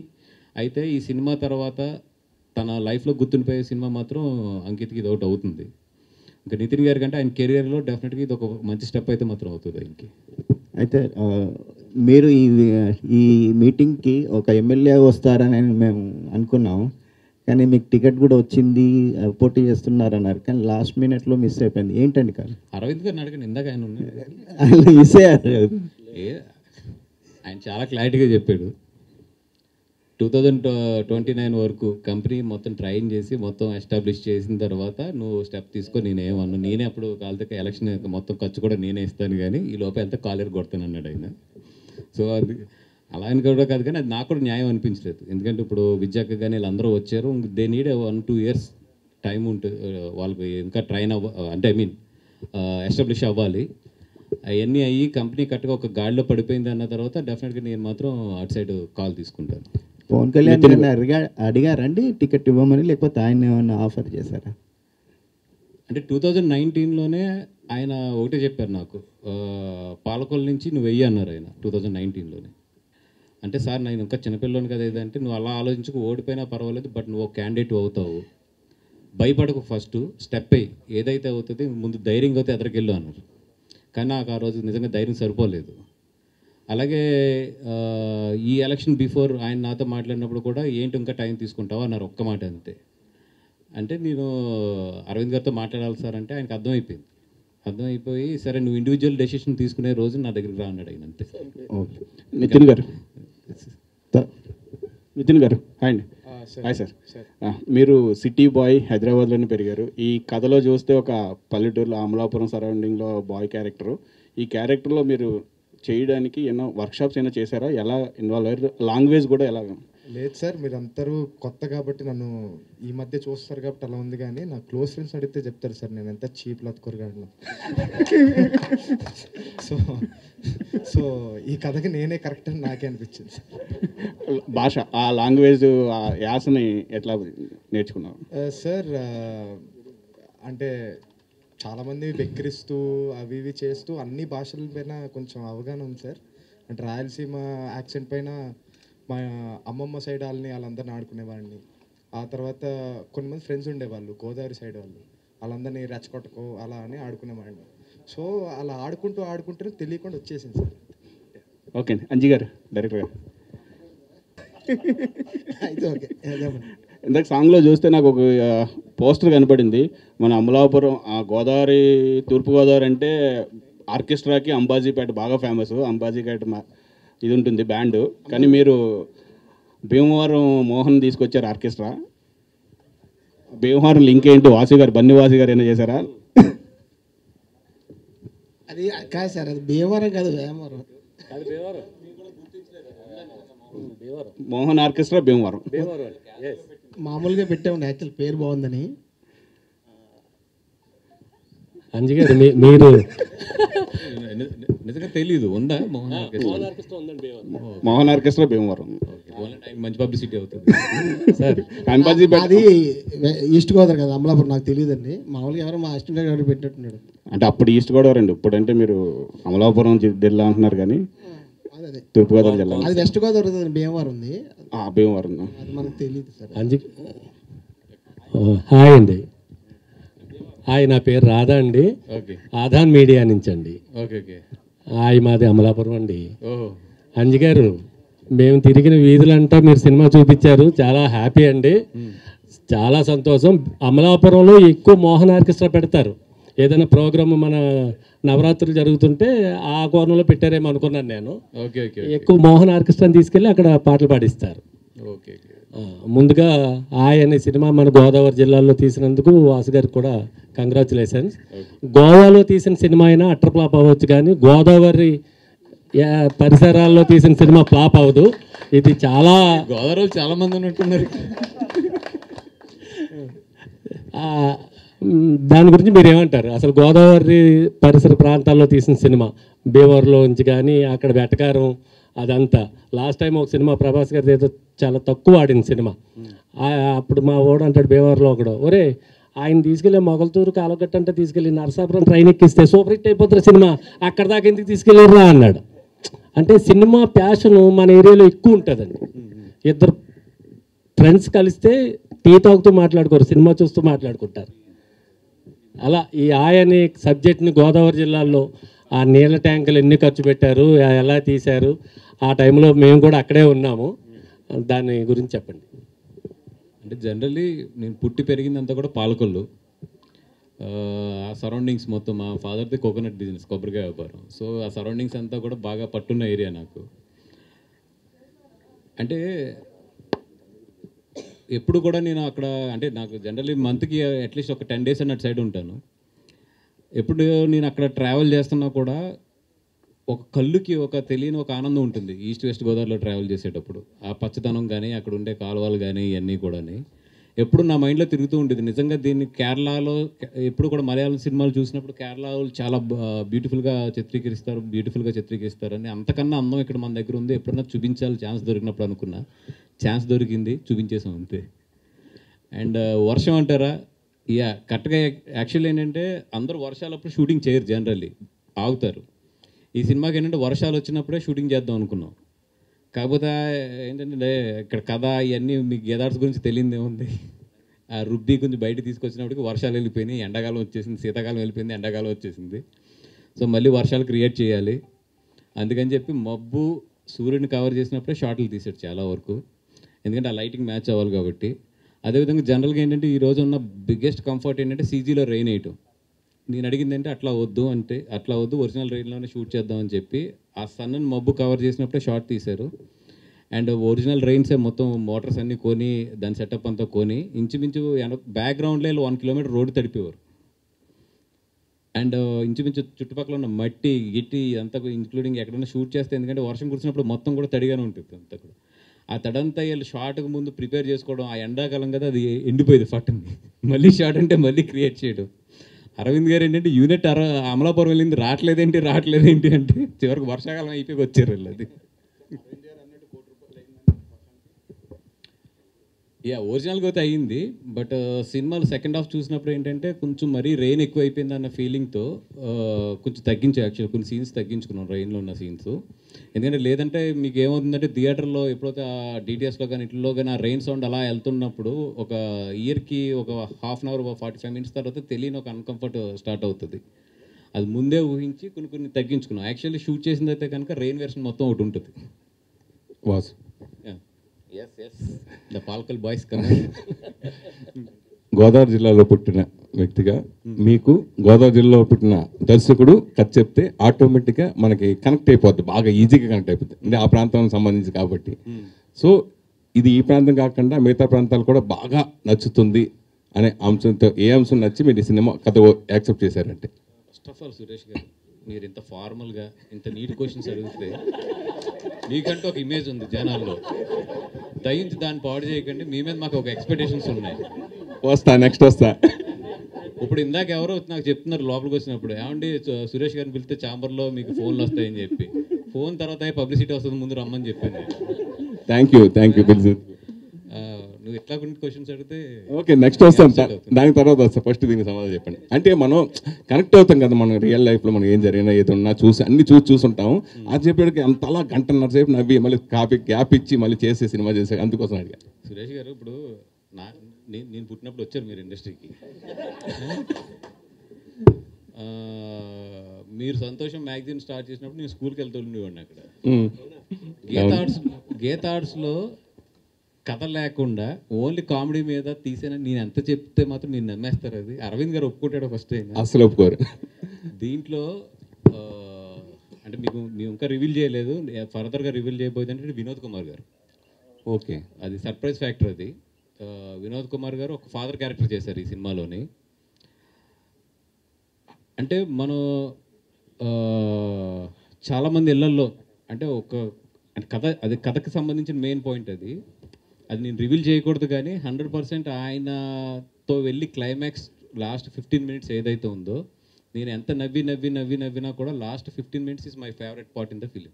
అయితే ఈ సినిమా తర్వాత తన లైఫ్లో గుర్తుండిపోయే సినిమా మాత్రం అంకిత్కి ఇది ఒకటి అవుతుంది. ఇంకా నితిన్ గారి కంటే ఆయన కెరియర్లో డెఫినెట్గా ఇది ఒక మంచి స్టెప్ అయితే మాత్రం అవుతుంది ఆయనకి. అయితే మీరు ఈ మీటింగ్కి ఒక ఎమ్మెల్యే వస్తారని మేము అనుకున్నాము, కానీ మీకు టికెట్ కూడా వచ్చింది, పోటీ చేస్తున్నారన్నారు, కానీ లాస్ట్ మినిట్లో మిస్ అయిపోయింది. ఏంటండి కాదు? అరవింద్ గారిని అడగండి, ఇందాక ఆయన మిస్ అయ్యారు. ఆయన చాలా క్లారిటీగా చెప్పాడు. 2029 వరకు కంపెనీ మొత్తం ట్రైన్ చేసి మొత్తం ఎస్టాబ్లిష్ చేసిన తర్వాత నువ్వు స్టెప్ తీసుకో, నేనేమన్నా నేనే అప్పుడు కాలితే ఎలక్షన్ మొత్తం ఖర్చు కూడా నేనే ఇస్తాను, కానీ ఈ లోపల ఎంత కాలేరు కొడతాను అన్నాడు ఆయన. సో అది అలా అని కూడా కాదు, కానీ అది నాకు కూడా న్యాయం అనిపించలేదు. ఎందుకంటే ఇప్పుడు విద్యాకి కానీ వీళ్ళందరూ వచ్చారు, దే నీడ్ 1-2 ఇయర్స్ టైం ఉంటుంది వాళ్ళకి ఇంకా ట్రైన్ అంటే ఐ మీన్ ఎస్టాబ్లిష్ అవ్వాలి. అవన్నీ అయ్యి కంపెనీ కరెక్ట్గా ఒక గాడిలో పడిపోయింది అన్న తర్వాత డెఫినెట్గా నేను మాత్రం అటు సైడ్ కాల్ తీసుకుంటాను. పవన్ కళ్యాణ్ అడిగారండి టికెట్ ఇవ్వమని, లేకపోతే ఆయన ఏమైనా ఆఫర్ చేశారా? అంటే 2019లోనే ఆయన ఒకటే చెప్పారు నాకు, పాలకొల నుంచి నువ్వు వెయ్యి అన్నారు ఆయన 2019లోనే. అంటే సార్ నేను ఇంకా చిన్నపిల్లని కదా ఏదంటే, నువ్వు అలా ఆలోచించుకు ఓడిపోయినా పర్వాలేదు, బట్ నువ్వు ఒక క్యాండిడేట్ అవుతావు, భయపడకు, ఫస్ట్ స్టెప్ అయ్యి ఏదైతే అవుతుంది ముందు ధైర్యంగా అయితే ఎదరికెళ్ళు అన్నారు. కానీ నాకు ఆ రోజు నిజంగా ధైర్యం సరిపోలేదు. అలాగే ఈ ఎలక్షన్ బిఫోర్ ఆయన నాతో మాట్లాడినప్పుడు కూడా ఏంటి ఇంకా టైం తీసుకుంటావు అన్నారు, ఒక్క మాట అంతే. అంటే నేను అరవింద్ గారితో మాట్లాడాలి సార్ అంటే ఆయనకు అర్థమైపోయి సరే నువ్వు ఇండివిజువల్ డెసిషన్ తీసుకునే రోజు నా దగ్గరికి రా అన్నాడు ఆయన, అంతే. నితిన్ గారు హాయ్ అండి. Hi sir. మీరు సిటీ బాయ్, హైదరాబాద్లోనే పెరిగారు. ఈ కథలో చూస్తే ఒక పల్లెటూరులో అమలాపురం సరౌండింగ్లో బాయ్ క్యారెక్టరు, ఈ క్యారెక్టర్లో మీరు చేయడానికి ఎన్నో వర్క్షాప్స్ అయినా చేశారా? ఎలా ఇన్వాల్వ్ అయ్యారు? లాంగ్వేజ్ కూడా ఎలా? లేదు సార్, మీరందరూ కొత్త కాబట్టి నన్ను ఈ మధ్య చూస్తారు కాబట్టి అలా ఉంది, కానీ నా క్లోజ్ ఫ్రెండ్స్ అడిగితే చెప్తారు సార్ నేను ఎంత చీప్ లత్కొరగాను. సో సో ఈ కథకి నేనే కరెక్ట్ అని నాకే అనిపించింది సార్. భాష, ఆ లాంగ్వేజ్, ఆ యాసని ఎట్లా నేర్చుకున్నారు సార్? అంటే చాలామంది వెక్కిరిస్తూ అవి ఇవి చేస్తూ అన్ని భాషల పైన కొంచెం అవగాహన ఉంది సార్. అంటే రాయలసీమ యాక్సెంట్ పైన మా అమ్మమ్మ సైడ్ వాళ్ళందరిని ఆడుకునేవాడిని. ఆ తర్వాత కొంతమంది ఫ్రెండ్స్ ఉండేవాళ్ళు గోదావరి సైడ్ వాళ్ళు, వాళ్ళందరినీ రెచ్చగొట్టకో అలా అని ఆడుకునేవాడిని. సో అలా ఆడుకుంటూ తెలియకుండా వచ్చేసింది సార్. ఓకే అండి. అంజి గారు, డైరెక్టర్ గారు, అయితే ఓకే. ఇందాక సాంగ్లో చూస్తే నాకు ఒక పోస్టర్ కనపడింది. మన అమలాపురం, గోదావరి, తూర్పుగోదావరి అంటే ఆర్కెస్ట్రాకి అంబాజీపేట బాగా ఫేమస్. అంబాజీపేట ఇది ఉంటుంది బ్యాండ్, కానీ మీరు భీమవరం మోహన్ తీసుకొచ్చారు ఆర్కెస్ట్రా. భీమవరం లింక్ ఏంటి? వాసు గారు, బన్నీ వాసు గారు ఏమైనా చేశారా? అది కాదు సార్, అది భీమవరం కాదు, వేమవరం. మోహన్ ఆర్కెస్ట్రా భీమవరం. మామూలుగా పెట్టాము, యాక్చువల్ పేరు బాగుందని. అంజి గారు మీరు నిజంగా తెలీదు, ఉందా మోహన్ మోహన్ ఆర్కెస్ట్రా భీమవరం. మంచి పబ్లిసిటీ అవుతుంది సార్. అంబాజీపేట అది ఈస్ట్ గోదావరి కదా, అమలాపురం. నాకు తెలియదండి, మామూలుగా ఎవరో మా అసిస్టెంట్ గారు పెట్టినట్టున్నాడు. అంటే అప్పుడు ఈస్ట్ గోదావరి అండి, ఇప్పుడంటే మీరు అమలాపురం జిల్లా అంటున్నారు, కానీ అదే తూర్పుగోదావరి జిల్లా. అది వెస్ట్ గోదావరి భీమవరం ఉంది, భీమవరం. అది మనకు తెలియదు సార్. అంజి హాయ్ అండి. హాయ్, నా పేరు రాధా అండి. ఓకే. ఆధాన్ మీడియా నుంచి అండి. Okay okay. హాయ్, మాది అమలాపురం అండి. ఓహో. అంజి గారు, మేము తిరిగిన వీధులంతా మీరు సినిమా చూపించారు, చాలా హ్యాపీ అండి, చాలా సంతోషం. అమలాపురంలో ఎక్కువ మోహన్ ఆర్కెస్ట్రా పెడతారు. ఏదైనా ప్రోగ్రామ్ మన నవరాత్రులు జరుగుతుంటే ఆ కోణంలో పెట్టారేమో అనుకున్నాను నేను. Okay okay. ఎక్కువ మోహన్ ఆర్కెస్ట్రాని తీసుకెళ్ళి అక్కడ పాటలు పాడిస్తారు. Okay okay. ముందుగా ఆయ్ అనే సినిమా మన గోదావరి జిల్లాలో తీసినందుకు వాసు గారికి కూడా కంగ్రాచులేషన్స్. గోవాలో తీసిన సినిమా అయినా అట్టర్ ఫ్లాప్ అవ్వచ్చు, కానీ గోదావరి పరిసరాల్లో తీసిన సినిమా ఫ్లాప్ అవ్వదు. ఇది చాలా గోదావరి చాలా మంది ఉన్నట్టున్నారు. దాని గురించి మీరు ఏమంటారు? అసలు గోదావరి పరిసర ప్రాంతాల్లో తీసిన సినిమా భీమవరంలో నుంచి కానీ అక్కడ వెటకారం అదంతా. లాస్ట్ టైం ఒక సినిమా ప్రభాస్ గారి ఏదో చాలా తక్కువ ఆడిన సినిమా, అప్పుడు మా ఓడు అంటాడు భీమవరంలో ఒకడు, ఒరే ఆయన తీసుకెళ్ళి మొగల్తూరు కాలగట్ట అంటే తీసుకెళ్ళి నరసాపురం ట్రైన్ ఎక్కిస్తే సూపర్ హిట్ అయిపోతుంది సినిమా, అక్కడ దాకా ఎందుకు తీసుకెళ్ళారా అన్నాడు. అంటే సినిమా ప్యాషన్ మన ఏరియాలో ఎక్కువ ఉంటుందండి. ఇద్దరు ఫ్రెండ్స్ కలిస్తే టీ తాగుతూ మాట్లాడుకోరు, సినిమా చూస్తూ మాట్లాడుకుంటారు. అలా ఈ అనే సబ్జెక్ట్ని గోదావరి జిల్లాలో ఆ నీళ్ళ ట్యాంకులు ఎన్ని ఖర్చు పెట్టారు, ఎలా తీశారు, ఆ టైంలో మేము కూడా అక్కడే ఉన్నాము, దాని గురించి చెప్పండి. అంటే జనరల్లీ నేను పుట్టి పెరిగిందంతా కూడా పాలకొల్లు. ఆ సరౌండింగ్స్ మొత్తం మా ఫాదర్ది కోకోనట్ బిజినెస్, కొబ్బరికాయ వ్యాపారం. సో ఆ సరౌండింగ్స్ అంతా కూడా బాగా పట్టున్న ఏరియా నాకు. అంటే ఎప్పుడు కూడా నేను అక్కడ, అంటే నాకు జనరల్లీ మంత్కి అట్లీస్ట్ ఒక 10 days అన్నట్టు సైడ్ ఉంటాను. ఎప్పుడు నేను అక్కడ ట్రావెల్ చేస్తున్నా కూడా ఒక కళ్ళుకి ఒక తెలియని ఒక ఆనందం ఉంటుంది ఈస్ట్ వెస్ట్ గోదావరిలో ట్రావెల్ చేసేటప్పుడు. ఆ పచ్చదనం కానీ అక్కడ ఉండే కాలువలు కానీ ఇవన్నీ కూడా ఎప్పుడు నా మైండ్లో తిరుగుతూ ఉంటుంది. నిజంగా దీన్ని కేరళలో ఎప్పుడు కూడా మలయాళం సినిమాలు చూసినప్పుడు కేరళలో చాలా బ్యూటిఫుల్గా చిత్రీకరిస్తారు అని, అంతకన్నా అందం ఇక్కడ మన దగ్గర ఉంది, ఎప్పుడన్నా చూపించాలి ఛాన్స్ దొరికినప్పుడు అనుకున్నా. ఛాన్స్ దొరికింది, చూపించేసాం అంతే. అండ్ వర్షం అంటారా, కరెక్ట్గా యాక్చువల్లీ ఏంటంటే అందరూ వర్షాలప్పుడు షూటింగ్ చేయరు, జనరల్లీ ఆగుతారు. ఈ సినిమాకి ఏంటంటే వర్షాలు వచ్చినప్పుడే షూటింగ్ చేద్దాం అనుకున్నాం. కాకపోతే ఏంటంటే ఇక్కడ కథ ఇవన్నీ మీకు గేదార్స్ గురించి తెలియదు ఏముంది, ఆ రుబ్బి కొంచెం బయట తీసుకొచ్చినప్పటికి వర్షాలు వెళ్ళిపోయినాయి, ఎండాకాలం వచ్చేసింది, శీతాకాలం వెళ్ళిపోయింది, ఎండాకాలం వచ్చేసింది. సో మళ్ళీ వర్షాలు క్రియేట్ చేయాలి, అందుకని చెప్పి మబ్బు సూర్యుని కవర్ చేసినప్పుడే షార్ట్లు తీసాడు చాలా వరకు, ఎందుకంటే ఆ లైటింగ్ మ్యాచ్ అవ్వాలి కాబట్టి. అదేవిధంగా జనరల్గా ఏంటంటే ఈరోజు ఉన్న బిగ్గెస్ట్ కంఫర్ట్ ఏంటంటే సీజీలో రెయిన్ వేయటం. నేను అడిగింది అంటే అట్లా వద్దు, ఒరిజినల్ రెయిన్లోనే షూట్ చేద్దామని చెప్పి ఆ సన్నని మబ్బు కవర్ చేసినప్పుడే షార్ట్ తీశారు. అండ్ ఒరిజినల్ రెయిన్సే మొత్తం మోటార్స్ అన్నీ కొని దాని సెటప్ అంతా కొని ఇంచుమించు బ్యాక్గ్రౌండ్లో 1 kilometer రోడ్డు తడిపేవారు. అండ్ ఇంచుమించు చుట్టుపక్కల ఉన్న మట్టి గిట్టి అంతా ఇంక్లూడింగ్ ఎక్కడైనా షూట్ చేస్తే, ఎందుకంటే వర్షం కురిసినప్పుడు మొత్తం కూడా తడిగానే ఉంటుంది అంతా కూడా. ఆ తడంతా వీళ్ళు షార్ట్కి ముందు ప్రిపేర్ చేసుకోవడం, ఆ ఎండాకాలం కదా అది ఎండిపోయేది ఫట్టని, మళ్ళీ షార్ట్ అంటే మళ్ళీ క్రియేట్ చేయడం. అరవింద్ గారు ఏంటంటే యూనిట్ అమలాపురం వెళ్ళింది రావట్లేదేంటి అంటే చివరికి వర్షాకాలం అయిపోయి వచ్చారు వీళ్ళు. అది ఒరిజినల్గా అయితే అయ్యింది. బట్ సినిమాలు సెకండ్ హాఫ్ చూసినప్పుడు ఏంటంటే కొంచెం మరీ రెయిన్ ఎక్కువ అయిపోయింది అన్న ఫీలింగ్తో కొంచెం యాక్చువల్ కొన్ని సీన్స్ తగ్గించుకున్నాం, రెయిన్లో ఉన్న సీన్స్. ఎందుకంటే లేదంటే మీకు ఏమవుతుందంటే థియేటర్లో ఎప్పుడైతే ఆ డిటిఎస్లో కానీ ఇట్లో కానీ ఆ రెయిన్ సౌండ్ అలా వెళ్తున్నప్పుడు ఒక ఇయర్కి ఒక హాఫ్ అన్ అవర్ 45 minutes తర్వాత తెలియని ఒక అన్కంఫర్ట్ స్టార్ట్ అవుతుంది. అది ముందే ఊహించి కొన్ని తగ్గించుకున్నాం. యాక్చువల్లీ షూట్ చేసింది అయితే కనుక రెయిన్ వెర్షన్ మొత్తం ఒకటి ఉంటుంది. వాసు ద పాల్కల్ బాయ్స్ గోదావరి జిల్లాలో పుట్టిన వ్యక్తిగా మీకు గోదావరి జిల్లాలో పుట్టిన దర్శకుడు కథ చెప్తే ఆటోమేటిక్గా మనకి కనెక్ట్ అయిపోద్ది, బాగా ఈజీగా కనెక్ట్ అయిపోద్ది, అంటే ఆ ప్రాంతానికి సంబంధించి కాబట్టి. సో ఇది ఈ ప్రాంతం కాకుండా మిగతా ప్రాంతాలు కూడా బాగా నచ్చుతుంది అనే అంశంతో ఏ అంశం నచ్చి మీరు ఈ సినిమా కథ యాక్సెప్ట్ చేశారంటే? ఫస్ట్ ఆఫ్ ఆల్ సురేష్ గారు, మీరు ఇంత ఫార్మల్గా ఇంత నీట్ క్వశ్చన్స్ అడిగితే మీకంటూ ఒక ఇమేజ్ ఉంది జనాల్లో, దయించి దాన్ని పాడు చేయకండి. మీ మీద మాకు ఒక ఎక్స్పెక్టేషన్స్ ఉన్నాయి. నెక్స్ట్ వస్తా. ఇప్పుడు ఇందాక ఎవరో నాకు చెప్తున్నారు లోపలికి వచ్చినప్పుడు, ఏమండి సురేష్ గారిని పిలిస్తే ఛాంబర్లో మీకు ఫోన్లు వస్తాయని చెప్పి, ఫోన్ తర్వాత పబ్లిసిటీ వస్తుంది ముందు రమ్మని చెప్పింది. థ్యాంక్ యూ పిలిచి. నువ్వు ఎట్లా కొన్ని క్వశ్చన్స్ అడిగితే ఓకే, నెక్స్ట్ వస్తాను, దాని తర్వాత వస్తా. ఫస్ట్ దీనికి సమాధానం చెప్పండి. అంటే మనం కనెక్ట్ అవుతాం కదా, మనం రియల్ లైఫ్లో మనం ఏం జరిగినా ఏదో ఉన్నా అన్ని చూసుంటాం. అది చెప్పేటికి అంతలా గంటన్నర సేపు నవ్వి మళ్ళీ గ్యాప్ ఇచ్చి మళ్ళీ చేసే సినిమా చేసే అందుకోసం అడిగా. సురేష్ గారు, ఇప్పుడు నేను పుట్టినప్పుడు వచ్చారు మీరు ఇండస్ట్రీకి. మీరు సంతోషం మ్యాగజైన్ స్టార్ట్ చేసినప్పుడు నేను స్కూల్కి వెళ్తుండేవాడిని. అక్కడ గీత ఆర్ట్స్లో కథ లేకుండా ఓన్లీ కామెడీ మీద తీసేనా నేను ఎంత చెప్తే మాత్రం మీరు నమ్మేస్తారు. అది అరవింద్ గారు ఒప్పుకుంటాడు ఫస్ట్ అయినా, అసలు ఒప్పుకోరు. దీంట్లో అంటే మేము ఇంకా రివీల్ చేయలేదు, ఫర్దర్గా రివీల్ చేయబోయేది అంటే వినోద్ కుమార్ గారు. ఓకే, అది సర్ప్రైజ్ ఫ్యాక్టర్. అది వినోద్ కుమార్ గారు ఒక ఫాదర్ క్యారెక్టర్ చేశారు ఈ సినిమాలోని. అంటే మనం చాలామంది ఇళ్లల్లో అంటే కథకి సంబంధించిన మెయిన్ పాయింట్ అది నేను రివీల్ చేయకూడదు, కానీ 100% ఆయనతో వెళ్ళి క్లైమాక్స్ లాస్ట్ 15 minutes ఏదైతే ఉందో, నేను ఎంత నవ్వినా కూడా last 15 minutes is my favourite part in the film.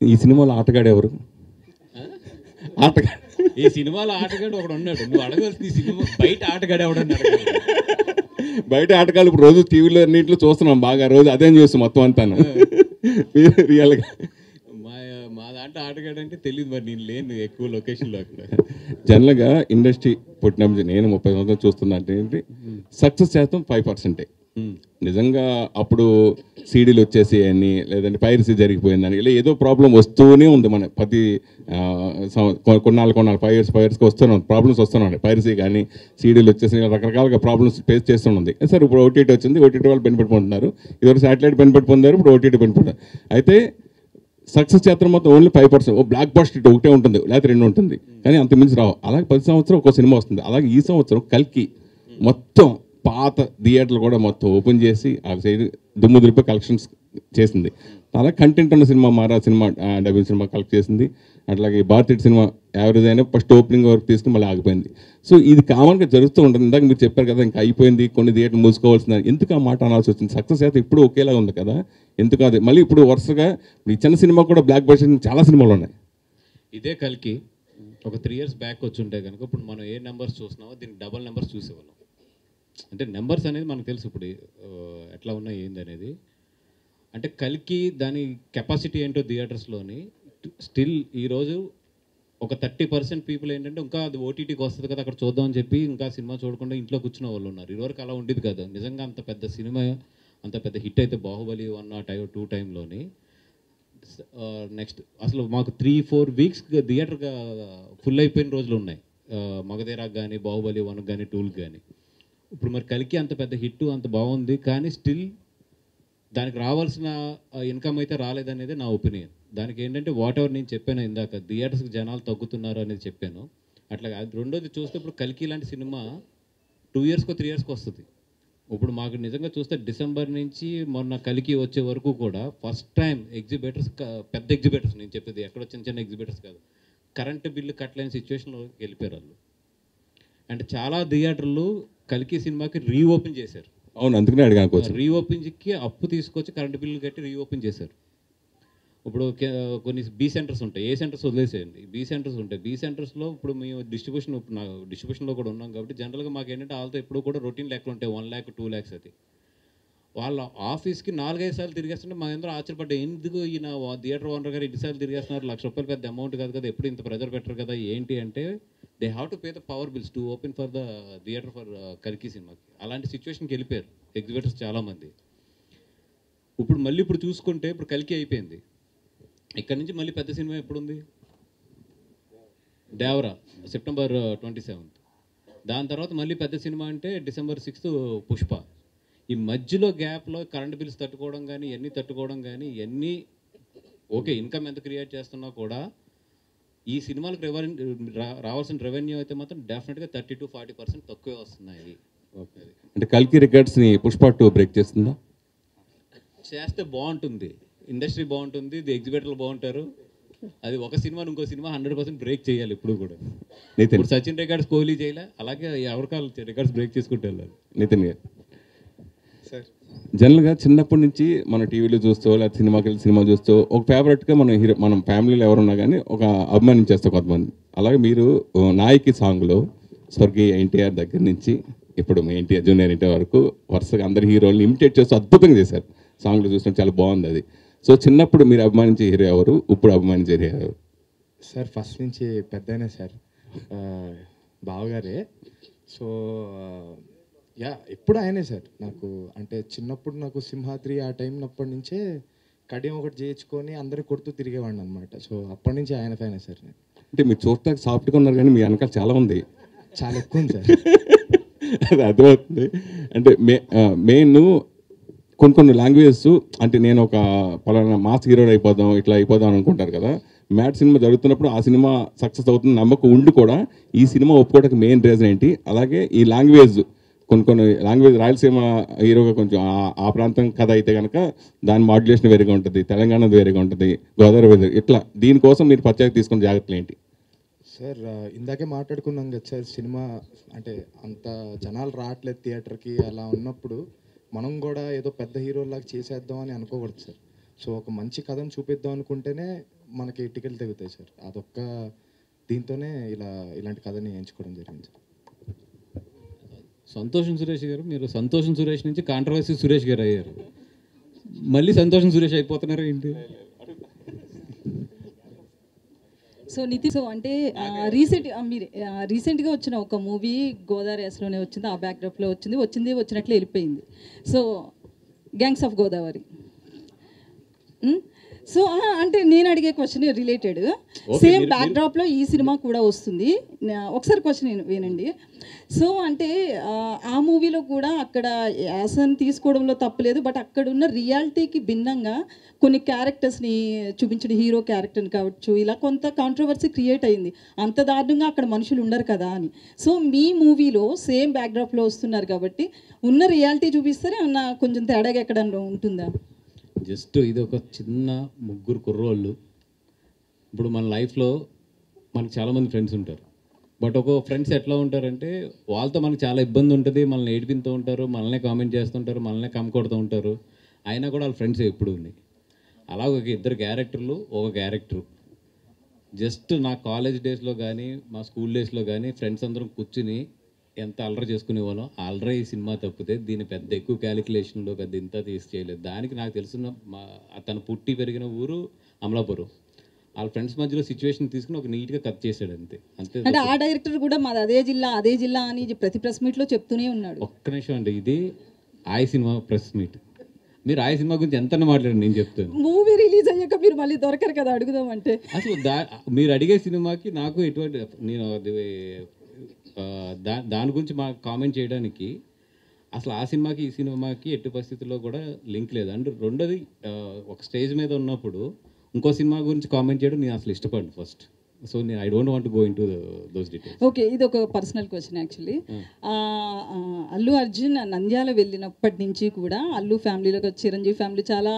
ఈ సినిమాలో ఆటగాడు ఎవరు? ఈ సినిమాలో ఆటగాడు ఒకడు ఉన్నాడు. నువ్వు అడగాల్సింది ఈ సినిమా బయట ఆటగాడు ఎవడన్నా. బయట ఆటగాళ్ళు ఇప్పుడు రోజు టీవీలో అన్నింటిలో చూస్తున్నాం బాగా, రోజు అదేం చూస్తాం మొత్తం అంతా రియల్గా. మా దాంట్లో ఆటగాడు అంటే తెలియదు, మరి నేను లేను ఎక్కువ లొకేషన్లో. అక్కడ జనరల్గా ఇండస్ట్రీ పుట్టినప్పుడు నేను 30 సంవత్సరాలు చూస్తున్నా అంటే సక్సెస్ శాతం 5%. నిజంగా అప్పుడు సీడీలు వచ్చేసి అని లేదంటే పైరసీ జరిగిపోయిందని ఇలా ఏదో ప్రాబ్లం వస్తూనే ఉంది. మన ప్రతి కొన్నాళ్ళు 5 yearsకి వస్తున్నాం, ప్రాబ్లమ్స్ వస్తున్నాయి. పైరసీ కానీ సీడీలు వచ్చేసి రకరకాలుగా ప్రాబ్లమ్స్ ఫేస్ చేస్తున్నది. సార్ ఇప్పుడు ఓటీటీ వచ్చింది, ఓటీటీ వాళ్ళు బెనిఫిట్ పొందుతున్నారు. ఇదివరకు శాటిలైట్ బెనిఫిట్ పొందారు, ఇప్పుడు ఓటీటీ బెనిఫిట్ పొందారు. అయితే సక్సెస్ శాతం మొత్తం ఓన్లీ 5%. బ్లాక్ బస్టర్ ఒకటే ఉంటుంది, లేకపోతే 2 ఉంటుంది, కానీ అంత మించి రావు. అలాగే 10 సంవత్సరం ఒక సినిమా వస్తుంది. అలాగే ఈ సంవత్సరం కల్కి మొత్తం పాత థియేటర్లు కూడా మొత్తం ఓపెన్ చేసి ఆ సైడ్ దుమ్ము దులిపి కలెక్షన్స్ చేసింది. అలా కంటెంట్ ఉన్న సినిమా మారా సినిమా డబ్బింగ్ సినిమా కలెక్ట్ చేసింది. అట్లాగే భారతీయ సినిమా యావరేజ్ అయినా ఫస్ట్ ఓపెనింగ్ వరకు తీసుకుని మళ్ళీ ఆగిపోయింది. సో ఇది కామన్గా జరుగుతూ ఉంటుంది. ఇందాక మీరు చెప్పారు కదా, ఇంకా అయిపోయింది, కొన్ని థియేటర్లు మూసుకోవాల్సింది. ఎందుకు ఆ మాట అనాల్సి వచ్చింది? సక్సెస్ అయితే ఇప్పుడు ఒకేలా ఉంది కదా, ఎందుకు అది మళ్ళీ ఇప్పుడు వరుసగా ఈ చిన్న సినిమా కూడా బ్లాక్ బస్టర్ చాలా సినిమాలు ఉన్నాయి. ఇదే కలికి ఒక 3 years బ్యాక్ వచ్చి ఉంటే కనుక ఇప్పుడు మనం ఏ నెంబర్స్ చూస్తున్నామో దీనికి డబల్ నెంబర్స్ చూసేవాళ్ళం. అంటే నెంబర్స్ అనేది మనకు తెలుసు ఇప్పుడు ఎట్లా ఉన్నాయి ఏంది అనేది. అంటే కలికి దాని కెపాసిటీ ఏంటో థియేటర్స్లోని స్టిల్ ఈరోజు ఒక 30% పీపుల్ ఏంటంటే ఇంకా అది ఓటీటీకి వస్తుంది కదా అక్కడ చూద్దామని చెప్పి ఇంకా సినిమా చూడకుండా ఇంట్లో కూర్చున్న వాళ్ళు ఉన్నారు. ఇదివరకు అలా ఉండేది కదా. నిజంగా అంత పెద్ద సినిమా అంత పెద్ద హిట్ అయితే బాహుబలి 1 or 2 టైంలోని నెక్స్ట్ అసలు మాకు 3-4 weeks థియేటర్గా ఫుల్ అయిపోయిన రోజులు ఉన్నాయి. మగధీరాకు కానీ బాహుబలి 1 కానీ 2 కానీ. ఇప్పుడు మరి కలికి అంత పెద్ద హిట్ అంత బాగుంది, కానీ స్టిల్ దానికి రావాల్సిన ఇన్కమ్ అయితే రాలేదనేది నా ఒపీనియన్. దానికి ఏంటంటే వాట్ ఎవర్ నేను చెప్పాను ఇందాక, థియేటర్స్కి జనాలు తగ్గుతున్నారు అనేది చెప్పాను. అట్లా రెండోది చూస్తే ఇప్పుడు కలికి లాంటి సినిమా 2 yearsకో 3 yearsకో వస్తుంది. ఇప్పుడు మాకు నిజంగా చూస్తే డిసెంబర్ నుంచి మొన్న కలికి వచ్చే వరకు కూడా ఫస్ట్ టైం ఎగ్జిబిటర్స్, పెద్ద ఎగ్జిబిటర్స్, నేను చెప్పేది ఎక్కడో చిన్న చిన్న ఎగ్జిబిటర్స్ కాదు, కరెంటు బిల్లు కట్టలేని సిచ్యువేషన్లో వెళ్ళిపోయారు వాళ్ళు. అంటే చాలా థియేటర్లు కలికి సినిమాకి రీఓపెన్ చేశారు. అవును, అందుకనే అడిగాను కోచ్. రీఓపెన్కి అప్పు తీసుకొచ్చి కరెంటు బిల్లు కట్టి రీఓపెన్ చేశారు. ఇప్పుడు కొన్ని బీ సెంటర్స్ ఉంటాయి, ఏ సెంటర్స్ వదిలేసేయండి, బీ సెంటర్స్ ఉంటాయి. బీ సెంటర్స్లో ఇప్పుడు మేము డిస్ట్రిబ్యూషన్లో కూడా ఉన్నాం కాబట్టి జనరల్గా మాకు ఏంటంటే వాళ్ళతో ఎప్పుడు కూడా రొటీన్ లెక్కలు ఉంటాయి, 1 lakh 2 lakhs అది. వాళ్ళ ఆఫీస్కి 4-5 సార్లు తిరిగేస్తుంటే మా అందరూ ఆశ్చర్యపడ్డా, ఎందుకు ఈయన థియేటర్ ఓనర్ గారు ఎన్నిసార్లు తిరిగేస్తున్నారు, ₹1,00,000 పెద్ద అమౌంట్ కాదు కదా, ఎప్పుడు ఇంత ప్రెజర్ పెట్టరు కదా, ఏంటి అంటే they have to pay the power bills to open for the theatre for కల్కి సినిమాకి. అలాంటి సిచ్యువేషన్కి వెళ్ళిపోయారు ఎగ్జిబిటర్స్ చాలామంది. ఇప్పుడు చూసుకుంటే ఇప్పుడు కల్కి అయిపోయింది, ఇక్కడ నుంచి మళ్ళీ పెద్ద సినిమా ఎప్పుడుంది? Devara September 27th. దాని తర్వాత మళ్ళీ పెద్ద సినిమా అంటే December 6th పుష్ప. ఈ మధ్యలో గ్యాప్లో కరెంట్ బిల్స్ తట్టుకోవడం కానీ ఇవన్నీ తట్టుకోవడం కానీ ఇవన్నీ ఓకే, ఇన్కమ్ ఎంత క్రియేట్ చేస్తున్నా కూడా ఈ సినిమాలకు రావాల్సిన రెవెన్యూ అయితే మాత్రం డెఫినెట్గా 30 to 40% తక్కువే వస్తున్నాయి. ఓకే, అంటే కల్కి రికార్డ్స్ని పుష్ప 2 బ్రేక్ చేస్తుందా? చేస్తే బాగుంటుంది, ఇండస్ట్రీ బాగుంటుంది, ది ఎగ్జిబిటర్లు బాగుంటారు. అది ఒక సినిమాని ఇంకో సినిమా 100% బ్రేక్ చేయాలి ఇప్పుడు కూడా. ఇప్పుడు సచిన్ రికార్డ్స్ కోహ్లీ చేయలే, అలాగే ఎవరికాలు రికార్డ్స్ బ్రేక్ చేసుకుంటూ వెళ్ళాలి. నితిన్ గారు సార్, జనరల్గా చిన్నప్పటి నుంచి మన టీవీలో చూస్తూ లేకపోతే సినిమాకి వెళ్ళి సినిమా చూస్తూ ఒక ఫేవరెట్గా మనం ఫ్యామిలీలో ఎవరున్నా కానీ ఒక అభిమానించేస్తాం కొంతమంది. అలాగే మీరు నాయకి సాంగ్లో స్వర్గీయ ఎన్టీఆర్ దగ్గర నుంచి ఇప్పుడు మీ జూనియర్ ఎన్టీఆర్ వరకు వరుసగా అందరి హీరోల్ని ఇమిటేట్ చేస్తూ అద్భుతంగా చేశారు. సాంగ్లో చూసినా చాలా బాగుంది అది. సో చిన్నప్పుడు మీరు అభిమానించే హీరో ఎవరు, ఇప్పుడు అభిమానించే హీరో ఎవరు? సార్ ఫస్ట్ నుంచి పెద్దయినా సార్ బావగారే. సో ఎప్పుడు ఆయనే సార్ నాకు. అంటే చిన్నప్పుడు నాకు సింహాద్రి ఆ టైం అప్పటి నుంచే కడియం ఒకటి చేయించుకొని అందరూ కొడుతూ తిరిగేవాడిని అనమాట. సో అప్పటి నుంచి ఆయన ఫ్యానే సార్ నేను. అంటే మీరు చూడటానికి సాఫ్ట్గా ఉన్నారు కానీ మీ వెనకాల చాలా ఉంది, చాలా ఎక్కువ ఉంది సార్. అది అర్థమవుతుంది. అంటే మెయిన్ కొన్ని లాంగ్వేజెస్, అంటే నేను ఒక పలానా మాస్ హీరో అయిపోదాం ఇట్లా అయిపోదాం అనుకుంటారు కదా, మ్యాట్ సినిమా జరుగుతున్నప్పుడు ఆ సినిమా సక్సెస్ అవుతుంది నమ్మకం ఉండి కూడా ఈ సినిమా ఒప్పుకోవడానికి మెయిన్ రీజన్ ఏంటి? అలాగే ఈ లాంగ్వేజ్ కొన్ని లాంగ్వేజ్ రాయలసీమ హీరోగా కొంచెం ఆ ప్రాంతం కథ అయితే కనుక దాని మాడ్యులేషన్ వేరేగా ఉంటుంది, తెలంగాణది వేరేగా ఉంటుంది, గోదావరి వేరే, ఇట్లా దీనికోసం మీరు ప్రత్యేక తీసుకున్న జాగ్రత్తలు ఏంటి? సార్ ఇందాకే మాట్లాడుకున్నాం కదా సార్, సినిమా అంటే అంత జనాలు రావట్లేదు థియేటర్కి, అలా ఉన్నప్పుడు మనం కూడా ఏదో పెద్ద హీరోలాగా చేసేద్దాం అని అనుకోకూడదు సార్. సో ఒక మంచి కథను చూపిద్దాం అనుకుంటేనే మనకి టికెట్లు తెగుతాయి సార్. అదొక్క దీంతోనే ఇలాంటి కథని ఎంచుకోవడం జరిగింది సార్. సంతోషం సురేష్ గారు, మీరు సంతోషం సురేష్ నుంచి కాంట్రవర్సీ సురేష్ గారు అయ్యారు, మళ్ళీ సంతోషం సురేష్ అయిపోతున్నారు ఏంటి? సో నితిన్, సో అంటే రీసెంట్గా వచ్చిన ఒక మూవీ గోదావరి యాసలోనే వచ్చింది, ఆ బ్యాక్డ్రాప్లో వచ్చినట్లు వెళ్ళిపోయింది. So gangs of Godavari. So అంటే నేను అడిగే క్వశ్చన్ రిలేటెడ్, సేమ్ బ్యాక్డ్రాప్లో ఈ సినిమా కూడా వస్తుంది. ఒకసారి క్వశ్చన్ వినండి. సో అంటే ఆ మూవీలో కూడా అక్కడ యాసన్ తీసుకోవడంలో తప్పులేదు, బట్ అక్కడ ఉన్న రియాలిటీకి భిన్నంగా కొన్ని క్యారెక్టర్స్ని చూపించడం, హీరో క్యారెక్టర్ని కావచ్చు, ఇలా కొంత కాంట్రవర్సీ క్రియేట్ అయింది. అంత దారుణంగా అక్కడ మనుషులు ఉండరు కదా అని. సో మీ మూవీలో సేమ్ బ్యాక్డ్రాప్లో వస్తున్నారు కాబట్టి ఉన్న రియాలిటీ చూపిస్తారే అన్న, కొంచెం తేడాగా ఎక్కడన్నా ఉంటుందా? జస్ట్ ఇది ఒక చిన్న ముగ్గురు కుర్రోళ్ళు. ఇప్పుడు మన లైఫ్లో మనకు చాలామంది ఫ్రెండ్స్ ఉంటారు, బట్ ఒక ఫ్రెండ్స్ ఎట్లా ఉంటారంటే వాళ్ళతో మనకు చాలా ఇబ్బంది ఉంటుంది, మనల్ని ఏడిపిస్తూ ఉంటారు, మనల్నే కామెంట్ చేస్తుంటారు, మనల్నే కమ్ముకొడుతూ ఉంటారు, అయినా కూడా వాళ్ళ ఫ్రెండ్స్ ఎప్పుడు ఉన్నాయి. అలా ఒక 2 క్యారెక్టర్లు, ఒక క్యారెక్టరు. జస్ట్ నా కాలేజ్ డేస్లో కానీ మా స్కూల్ డేస్లో కానీ ఫ్రెండ్స్ అందరం కూర్చుని ఎంత అల్లరి చేసుకునేవాళ్ళం. అల్లరి ఈ సినిమా తప్పితే దీన్ని పెద్ద ఎక్కువ క్యాలిక్యులేషన్లో పెద్ద ఇంత తీసి చేయలేదు. దానికి నాకు తెలిసిన తను పుట్టి పెరిగిన ఊరు అమలాపురం, వాళ్ళ ఫ్రెండ్స్ మధ్యలో సిచ్యువేషన్ తీసుకుని ఒక నీట్గా కట్ చేశాడు అంతే. అంటే ఆ డైరెక్టర్ కూడా మాది అదే జిల్లా అని ప్రతి ప్రెస్ మీట్లో చెప్తూనే ఉన్నాడు. ఒక్క నిమిషం అండి, ఇది ఆయ్ సినిమా ప్రెస్ మీట్, మీరు ఆయ్ సినిమా గురించి ఎంత మాట్లాడండి, నేను చెప్తాను. మూవీ రిలీజ్ అయ్యాక మీరు మళ్ళీ దొరకరు కదా అడుగుదామంటే. అసలు మీరు అడిగే సినిమాకి నాకు ఎటువంటి, నేను దాని గురించి మాకు కామెంట్ చేయడానికి అసలు ఆ సినిమాకి ఈ సినిమాకి ఎట్టి పరిస్థితుల్లో కూడా లింక్ లేదు. అండ్ రెండోది, ఒక స్టేజ్ మీద ఉన్నప్పుడు ఇంకో సినిమా గురించి కామెంట్ చేయడం నేను అసలు ఇష్టపడను. ఫస్ట్ సో నేను I don't want go into those details. Okay, ఇది ఒక personal question actually. Allu Arjun Nandyal వెళ్ళినప్పటి నుంచి కూడా అల్లు ఫ్యామిలీలో చిరంజీవి ఫ్యామిలీ చాలా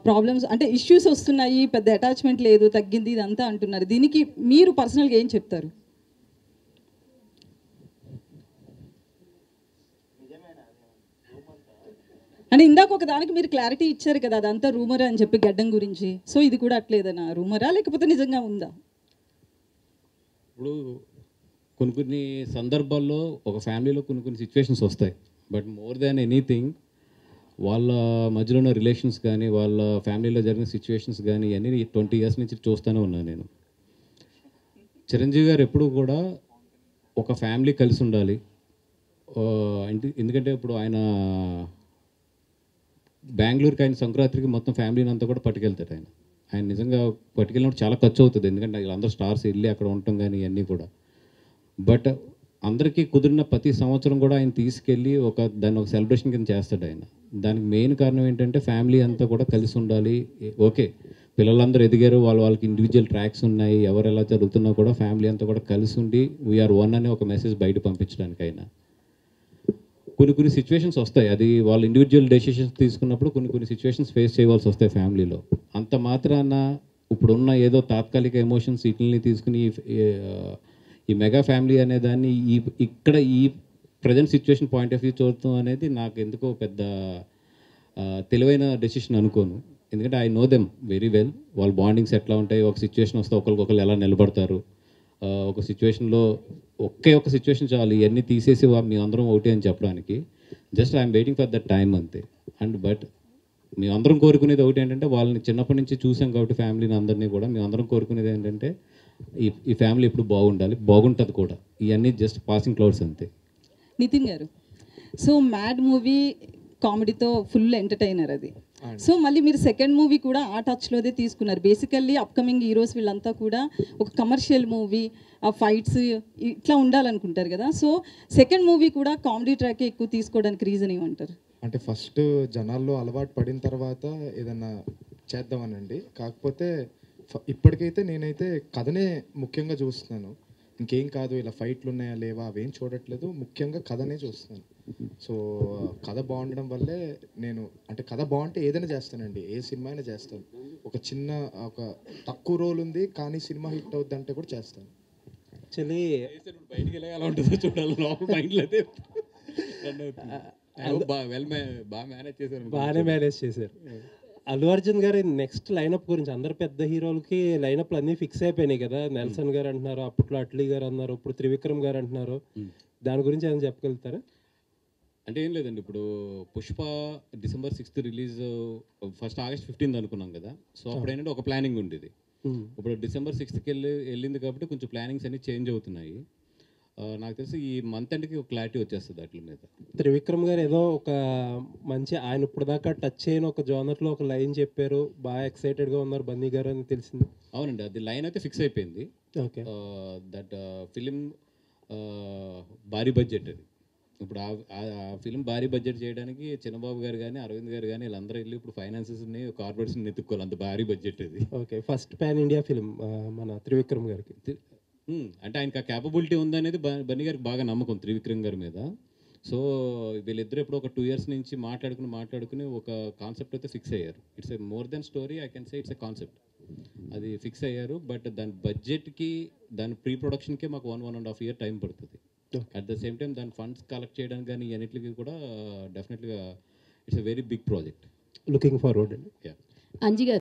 ప్రాబ్లమ్స్ అంటే ఇష్యూస్ వస్తున్నాయి, పెద్ద అటాచ్మెంట్ లేదు, తగ్గింది, ఇదంతా అంటున్నారు. దీనికి మీరు పర్సనల్గా ఏం చెప్తారు? అంటే ఇందాక ఒక దానికి మీరు క్లారిటీ ఇచ్చారు కదా, అదంతా రూమర్ అని చెప్పి గడ్డం గురించి. సో ఇది కూడా అట్లేదనా, రూమరా లేకపోతే నిజంగా ఉందా? ఇప్పుడు కొన్ని సందర్భాల్లో ఒక ఫ్యామిలీలో కొన్ని సిచ్యువేషన్స్ వస్తాయి. బట్ మోర్ దాన్ ఎనీథింగ్ వాళ్ళ మధ్యలో ఉన్న రిలేషన్స్ కానీ వాళ్ళ ఫ్యామిలీలో జరిగిన సిచ్యువేషన్స్ కానీ అన్నీ 20 years నుంచి చూస్తూనే ఉన్నాను నేను. చిరంజీవి గారు ఎప్పుడు కూడా ఒక ఫ్యామిలీ కలిసి ఉండాలి. ఎందుకంటే ఇప్పుడు ఆయన బెంగళూరుకి ఆయన సంక్రాంతికి మొత్తం ఫ్యామిలీని అంతా కూడా పట్టుకెళ్తాడు. ఆయన నిజంగా పట్టుకెళ్ళినప్పుడు చాలా ఖర్చు అవుతుంది, ఎందుకంటే వీళ్ళందరూ స్టార్స్ వెళ్ళి అక్కడ ఉండటం కానీ ఇవన్నీ కూడా. బట్ అందరికీ కుదిరిన ప్రతి సంవత్సరం కూడా ఆయన తీసుకెళ్ళి దాన్ని ఒక సెలబ్రేషన్ కింద చేస్తాడు ఆయన. దానికి మెయిన్ కారణం ఏంటంటే ఫ్యామిలీ అంతా కూడా కలిసి ఉండాలి. ఓకే, పిల్లలందరూ ఎదిగారు, వాళ్ళకి ఇండివిజువల్ ట్రాక్స్ ఉన్నాయి, ఎవరు ఎలా జరుగుతున్నా కూడా ఫ్యామిలీ అంతా కూడా కలిసి ఉండి వీఆర్ వన్ అనే ఒక మెసేజ్ బయట పంపించడానికి అయినా కొన్ని సిచ్యువేషన్స్ వస్తాయి. అది వాళ్ళు ఇండివిజువల్ డెసిషన్స్ తీసుకున్నప్పుడు కొన్ని సిచ్యువేషన్స్ ఫేస్ చేయవలసి వస్తాయి ఫ్యామిలీలో. అంత మాత్రాన ఇప్పుడున్న ఏదో తాత్కాలిక ఎమోషన్స్ వీటిని తీసుకుని ఈ మెగా ఫ్యామిలీ అనే దాన్ని ఇక్కడ ఈ present situation point of view చూడటం అనేది నాకు ఎందుకో పెద్ద తెలివైన డెసిషన్ అనుకోను. ఎందుకంటే I know them very well. వాళ్ళ బాండింగ్స్ ఎట్లా ఉంటాయి, ఒక సిచ్యువేషన్ వస్తే ఒకరికొకరు ఎలా నిలబడతారు, ఒక సిచ్యువేషన్లో ఒక సిచ్యువేషన్ చాలు ఇవన్నీ తీసేసి మీ అందరం ఒకటి అని చెప్పడానికి. Just I'm waiting for that time అంతే. బట్ మీ అందరం కోరుకునేది ఒకటి ఏంటంటే, వాళ్ళని చిన్నప్పటి నుంచి చూసాం కాబట్టి ఫ్యామిలీని అందరినీ కూడా మీ అందరం కోరుకునేది ఏంటంటే ఈ ఫ్యామిలీ ఎప్పుడు బాగుండాలి, బాగుంటుంది కూడా. ఇవన్నీ జస్ట్ పాసింగ్ క్లౌడ్స్ అంతే. Nitin garu, so Mad movie కామెడీతో ఫుల్ ఎంటర్టైనర్ అది. సో మళ్ళీ మీరు సెకండ్ మూవీ కూడా ఆ టచ్లోదే తీసుకున్నారు. బేసికల్లీ అప్కమింగ్ హీరోస్ వీళ్ళంతా కూడా ఒక కమర్షియల్ మూవీ, ఆ ఫైట్స్ ఇట్లా ఉండాలనుకుంటారు కదా. సో సెకండ్ మూవీ కూడా కామెడీ ట్రాకే ఎక్కువ తీసుకోవడానికి రీజన్ ఏమంటారు? అంటే ఫస్ట్ జనాల్లో అలవాటు పడిన తర్వాత ఏదన్నా చేద్దామనండి. కాకపోతే ఇప్పటికైతే నేనైతే కథనే ముఖ్యంగా చూస్తున్నాను. ఇంకేం కాదు, ఇలా ఫైట్లు ఉన్నాయా లేవా అవేం చూడట్లేదు, ముఖ్యంగా కథనే చూస్తున్నాను. సో కథ బాగుండడం వల్లే నేను అంటే కథ బాగుంటే ఏదైనా చేస్తానండి, ఏ సినిమా అయినా చేస్తాను. ఒక తక్కువ రోల్ ఉంది కానీ సినిమా హిట్ అవుద్ది అంటే కూడా చేస్తాను. యాక్చువల్లీ బయటికి ఎలా ఉంటుందో చూడాలి, లోపల మైండ్లో అయితే బాగానే మేనేజ్ చేశారు. అల్లు అర్జున్ గారి నెక్స్ట్ లైనప్ గురించి అందరు పెద్ద హీరోలకి లైనప్లు అన్నీ ఫిక్స్ అయిపోయినాయి కదా. నెల్సన్ గారు అంటున్నారు, అప్పట్లో అట్లీ గారు అన్నారు, ఇప్పుడు త్రివిక్రమ్ గారు అంటున్నారు. దాని గురించి ఏమైనా చెప్పగలుగుతారా? అంటే ఏం లేదండి, ఇప్పుడు Pushpa December 6th release, first August 15th అనుకున్నాం కదా. సో అప్పుడు ఏంటంటే ఒక ప్లానింగ్ ఉండేది. ఇప్పుడు December 6th వెళ్ళింది కాబట్టి కొంచెం ప్లానింగ్స్ అన్ని చేంజ్ అవుతున్నాయి. నాకు తెలిసి ఈ మంత్ ఎండ్కి ఒక క్లారిటీ వచ్చేస్తుంది వాటి మీద. త్రివిక్రమ్ గారు ఏదో ఒక మంచి ఆయన ఇప్పుడు దాకా టచ్ అయిన ఒక జోనర్లో ఒక లైన్ చెప్పారు, బాగా ఎక్సైటెడ్గా ఉన్నారు బన్నీ గారు అని తెలిసింది. అవునండి, అది లైన్ అయితే ఫిక్స్ అయిపోయింది. ఓకే, దట్ ఫిలిం భారీ బడ్జెట్ అది. ఇప్పుడు ఆ ఫిలిం భారీ బడ్జెట్ చేయడానికి చిన్నబాబు గారు కానీ అరవింద్ గారు కానీ వీళ్ళందరూ వెళ్ళి ఇప్పుడు ఫైనాన్సెస్ని కార్పొరేషన్ ఎత్తుక్కోవాలి, అంత భారీ బడ్జెట్ అది. Okay, first pan India film మన త్రివిక్రమ్ గారికి. అంటే ఆయనకు ఆ క్యాపబిలిటీ ఉందనేది బన్నీ గారికి బాగా నమ్మకం త్రివిక్రమ్ గారి మీద. సో వీళ్ళిద్దరు ఎప్పుడు ఒక 2 years నుంచి మాట్లాడుకుని ఒక కాన్సెప్ట్ అయితే ఫిక్స్ అయ్యారు. It's a more then story, I can say it's a concept. అది ఫిక్స్ అయ్యారు. బట్ దాని బడ్జెట్కి దాని ప్రీ ప్రొడక్షన్కే మాకు 1.5 year టైం పడుతుంది. అట్ ద సేమ్ టైం దాని ఫండ్స్ కలెక్ట్ చేయడానికి కానీ అన్నిటికీ కూడా డెఫినెట్గా it's a very big project. Looking forward అండి. యా. అంజి గారు